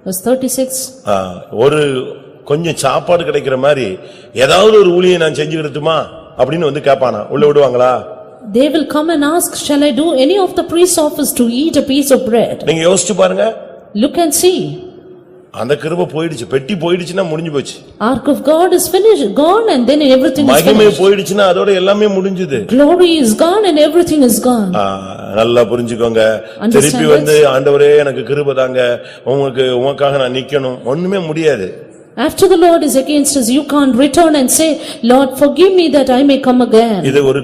Verse 36. ஒரு கொஞ்சம் சாப்பாடு கிடைக்கிற மாதிரி ஏதாவது ஒரு ஊழியம் நான் செஞ்சுக்கிட்டுமா அப்படின்னு வந்து கேட்பானா? உள்ள விடுவாங்களா? They will come and ask, shall I do any of the priest's office to eat a piece of bread? நீங்க யோசிச்சு பாருங்க. Look and see. அந்த கிருபை போயிடுச்சு, பெட்டி போயிடுச்சுன்னா முடிஞ்சு போச்சு. Ark of God is finished, gone, and then everything is மகிமை finished. போயிடுச்சுன்னா அதோட எல்லாமே முடிஞ்சது. Glory is gone and everything is gone. நல்லா புரிஞ்சுக்கோங்க. திருப்பி வந்து ஆண்டவரே எனக்கு கிருபை தாங்க, உமக்காக நான் நிக்கணும், ஒண்ணுமே முடியாது. After the Lord is against us, you can't return and say, Lord, forgive me that I may come again. இது ஒரு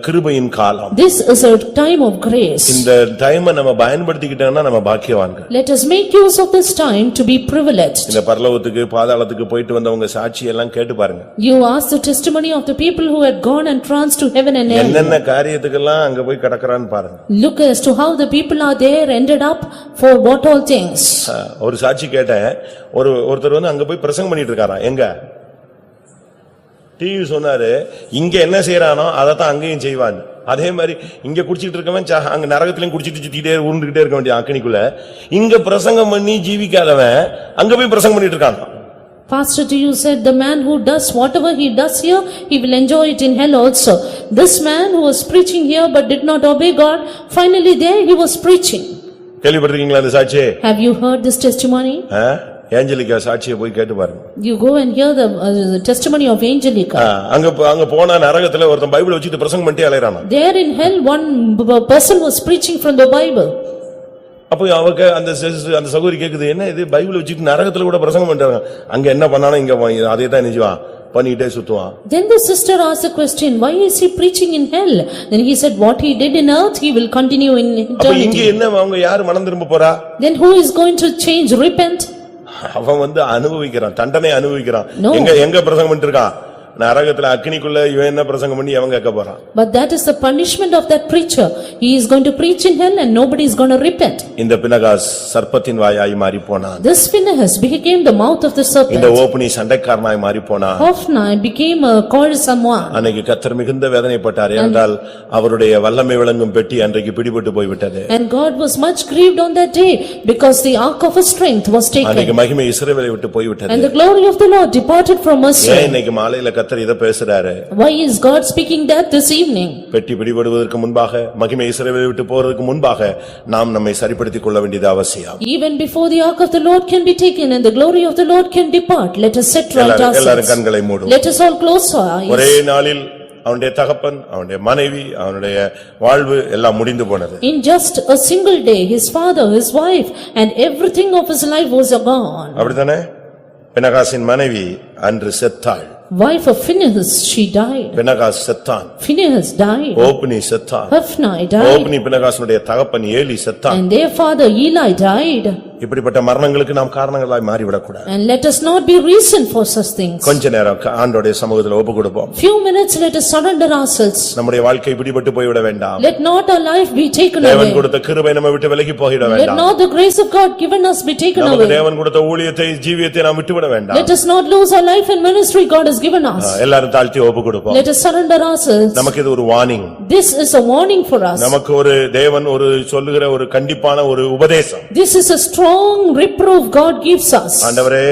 கிருபையின் காலம். This is a time of grace. இந்த டைமை நம்ம பயன்படுத்திக்கிட்டோம்னா நம்ம பாக்கியவான்கள். Let us make use of this time to be privileged. இந்த பரலோகத்துக்கு பாதாளத்துக்கு போயிட்டு வந்தவங்க சாட்சி எல்லாம் கேட்டு பாருங்க. You ask the testimony of the people who had gone and trance to heaven and hell. என்னென்ன காரியத்துக்கெல்லாம் அங்க போய் கடக்கறான்னு பாருங்க. Look as to how the people are there ended up for what all things. ஒரு சாட்சி கேட்டேன். ஒருத்தர் வந்து அங்க போய் பிரசங்கம் பண்ணிட்டு இருக்காராம். எங்க டிவி சொன்னாரு, இங்க என்ன செய்யறானோ அதத்தான் அங்கேயும் செய்வான். அதே மாதிரி இங்க குடிச்சிட்டு இருக்கவன் அங்க நரகத்திலையும் குடிச்சிட்டு சுத்திட்டே உருண்டுகிட்டே இருக்க வேண்டிய அக்கனிக்குள்ள, இங்க பிரசங்கம் பண்ணி ஜீவிக்காதவன் அங்க போய் பிரசங்கம் பண்ணிட்டு இருக்கான். Pastor, you said the man who does whatever he does here, he will enjoy it in hell also. This man who was preaching here but did not obey God, finally there he was preaching. கேள்விப்பட்டிருக்கீங்களா அந்த சாட்சியை? Have you heard this testimony? Angelica சாட்சியை போய் கேட்டு பாருங்க. You go and hear the testimony of Angelica. அங்க போனா நரகத்துல ஒருத்தன் பைபிள் வச்சிட்டு பிரசங்கம் பண்ணிட்டே அலையறானா. There in hell one person was preaching from the Bible. அப்போ அவங்க அந்த சகோதரி கேக்குது, என்ன இது பைபிள் வச்சிட்டு நரகத்துல கூட பிரசங்கம் பண்றாங்க, அங்க என்ன பண்ணாலும் இங்க அதே தான் நிஜமா பண்ணிட்டே சுத்துவான். Then the sister asked a question, why is he preaching in hell? Then he said, what he did in earth he will continue in அப்ப இங்க eternity. என்ன அவங்க யார் மனம் திரும்ப போறா? Then who is going to change, repent? அவன் அனுபவிக்கிறான், தண்டனை அனுபவிக்கிறான். No. எங்க பிரசங்கம் பண்ணிட்டு இருக்கான்? நரகத்துல அக்கினிக்குள்ள இவன் என்ன பிரசங்கம் பண்ணி அவன் கேட்க போறான். But that is the punishment of that preacher. He is going to preach in hell and nobody is going to repent. இந்த பினகாஸ் சர்ப்பத்தின் வாயாய் மாறி போனான். This Phinehas became the mouth of the serpent. இந்த ஓப்னி சண்டைக்காரனாய் மாறி போனான். Hophni became a quarrelsome one. அன்னைக்கு கர்த்தர் மிகுந்த வேதனைப்பட்டார், என்றால் அவருடைய வல்லமை விளங்கும் பெட்டி அன்றைக்கு பிடிபட்டு போய்விட்டது. And God was much grieved on that day because the ark of his strength was அன்னைக்கு taken. மகிமை இஸ்ரவேலை விட்டு போய்விட்டது. And the glory of the Lord departed from us. ஏன் இன்னைக்கு மாலையில கர்த்தர் இத பேசுறாரு? Why is God speaking that this evening? பெட்டி பிடிபடுவதற்கு முன்பாக, மகிமை இஸ்ரவேலை விட்டு போறதுக்கு முன்பாக நாம் நம்மை சரிப்படுத்திக் கொள்ள வேண்டியது அவசியம். Even before the ark of the Lord can be taken and the glory of the Lord can depart, let us set right எல்லாரும் ourselves. கண்களை மூடு. Let us all close our eyes. ஒரே நாளில் அவனுடைய தகப்பன், அவனுடைய மனைவி, அவனுடைய வாழ்வு எல்லாம் முடிந்து போனது. In just a single day, his father, his wife and everything of his life was gone. அப்படிதானே? பினகாசின் மனைவி அன்று செத்தாள். Wife of Phinehas, she died. பினகாஸ் செத்தான். Phinehas died. ஓப்னி செத்தான். Hophni died. ஓப்னி பினகாசுடைய தகப்பன் ஏலி செத்தான். And their father Eli died. இப்படிப்பட்ட மரணங்களுக்கு நாம் காரணங்களாய் மாறிவிடக் கூடாது. And let us not be reason for such things. கொஞ்ச நேரம் ஆண்டவருடைய சமூகத்தில் ஒப்பு கொடுப்போம். Few minutes let us surrender ourselves. நம்முடைய வாழ்க்கை பிடிபட்டு போய்விட வேண்டாம். Let not our life be taken தேவன் away. கொடுத்த கிருபை நம்ம விட்டு விலகி போய்விட Let வேண்டாம். not the grace of God given us be taken நமக்கு away. தேவன் கொடுத்த ஊழியத்தை, ஜீவியத்தை நாம் விட்டுவிட வேண்டாம். Let us not lose our life and ministry God has given us. எல்லாரும் தாழ்த்தி ஒப்பு கொடுப்போம். Let us surrender ourselves. நமக்கு இது ஒரு warning. This is a warning for us. நமக்கு ஒரு தேவன் ஒரு சொல்லுகிற ஒரு கண்டிப்பான ஒரு உபதேசம். This is a strong reproof God gives us. ஆண்டவரே,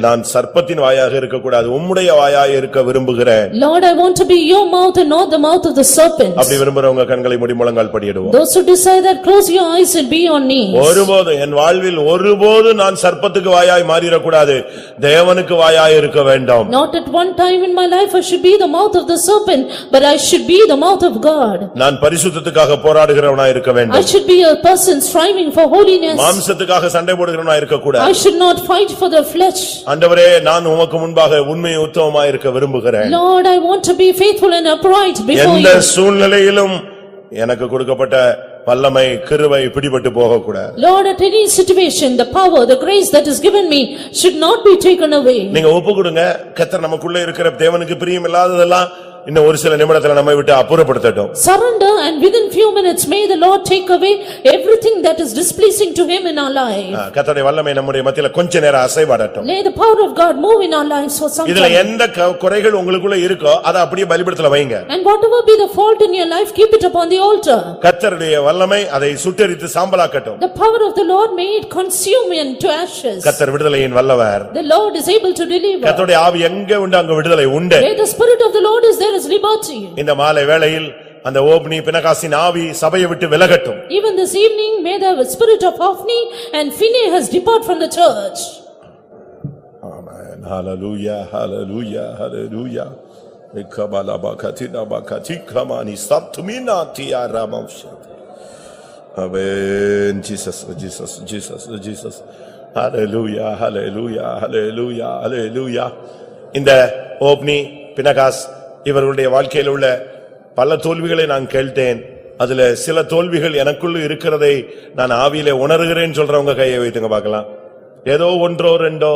நான் சர்ப்பத்தின் வாயாக இருக்க கூடாது, உம்முடைய வாயாக இருக்க விரும்புகிறேன். Lord, I want to be your mouth and not the mouth of the serpent. அப்படி விரும்புறவங்க கண்களை மூடி முழங்கால் படியிடுவோம். Those who decide that, close your eyes and be on knees. ஒருபோது என் வாழ்வில் ஒருபோது நான் சர்ப்பத்துக்கு வாயாய் மாறிட கூடாது, தேவனுக்கு வாயாய் இருக்க வேண்டும். Not at one time in my life I should be the mouth of the serpent, but I should be the mouth of God. நான் பரிசுத்தத்துக்காக போராடுகிறவனாய் இருக்க I வேண்டும். should be a person striving for holiness. மாம்சத்துக்காக சண்டை போடுகிறவனாய் இருக்க I கூடாது. should not fight for the flesh. ஆண்டவரே, நான் உமக்கு முன்பாக உண்மை உத்தமமாய் இருக்க விரும்புகிறேன். Lord, I want to be faithful and upright before எந்த you. சூழ்நிலையிலும் எனக்கு கொடுக்கப்பட்ட வல்லமை, கிருபை பிடிபட்டு போக கூடாது. Lord, at any situation, the power, the grace that is given me should not be taken away. நீங்க ஒப்பு கொடுங்க. கர்த்தர் நமக்குள்ள இருக்கிற தேவனுக்கு பிரியமில்லாததெல்லாம் இன்னும் ஒரு சில நிமிடத்துல நம்மை விட்டு அப்புறப்படுத்தட்டும். Surrender and within few minutes may the Lord take away everything that is displeasing to him in our life. கர்த்தருடைய வல்லமை நம்முடைய மத்தியில கொஞ்ச நேரம் அசைவாடட்டும். May the power of God move in our lives for some இதுல time. எந்த குறைகள் உங்களுக்குள்ள இருக்கோ அதை அப்படியே பலிபீடத்துல வைங்க. And whatever be the fault in your life, keep it upon the altar. கர்த்தருடைய வல்லமை அதை சுட்டெரித்து சாம்பலாக்கட்டும். The power of the Lord may it consume into ashes. கர்த்தர் விடுதலையின் வல்லவர். The Lord is able to deliver. கர்த்தருடைய ஆவி எங்க உண்டு அங்க விடுதலை உண்டு. Where the spirit of the Lord is, there is liberty. இந்த மாலை வேளையில் அந்த ஓப்னி பினகாசின் ஆவி சபையை விட்டு விலகட்டும். Even this evening, may the spirit of Hophni and Phinehas depart from the church. Amen. Hallelujah, hallelujah, hallelujah. Ekabala bakatina bakatika mani saptumina tiara mamsha. Amen. Jesus, Jesus, Jesus, Jesus. Hallelujah, hallelujah, hallelujah, hallelujah. இந்த ஓப்னி பினகாஸ் இவர்களுடைய வாழ்க்கையில் உள்ள பல தோல்விகளை நான் கேட்டேன். அதுல சில தோல்விகள் எனக்குள்ள இருக்கிறதை நான் ஆவியிலே உணர்கிறேன் சொல்றவங்க கையை வைத்துங்க பார்க்கலாம். ஏதோ ஒன்றோ ரெண்டோ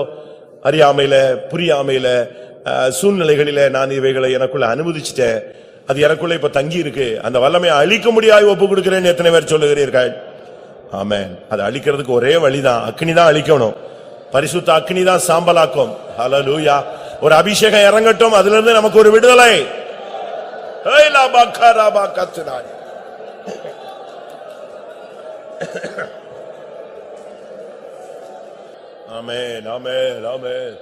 அறியாமையில, புரியாமையில, சூழ்நிலைகளில நான் இவைகளை எனக்குள்ள அனுமதிச்சிட்டேன். அது எனக்குள்ள இப்ப தங்கி இருக்கு. அந்த வல்லமையை அழிக்க முடியாது ஒப்பு கொடுக்கிறேன். எத்தனை பேர் சொல்லுகிறீர்கள்? ஆமென். அதை அழிக்கிறதுக்கு ஒரே வழிதான், அக்னி தான் அழிக்கணும். பரிசுத்த அக்னி தான் சாம்பலாக்கும். ஹல்லேலூயா. ஒரு அபிஷேகம் இறங்கட்டும், அதிலிருந்து இருந்து நமக்கு ஒரு விடுதலை. ஆமென், ஆமென், ஆமென்.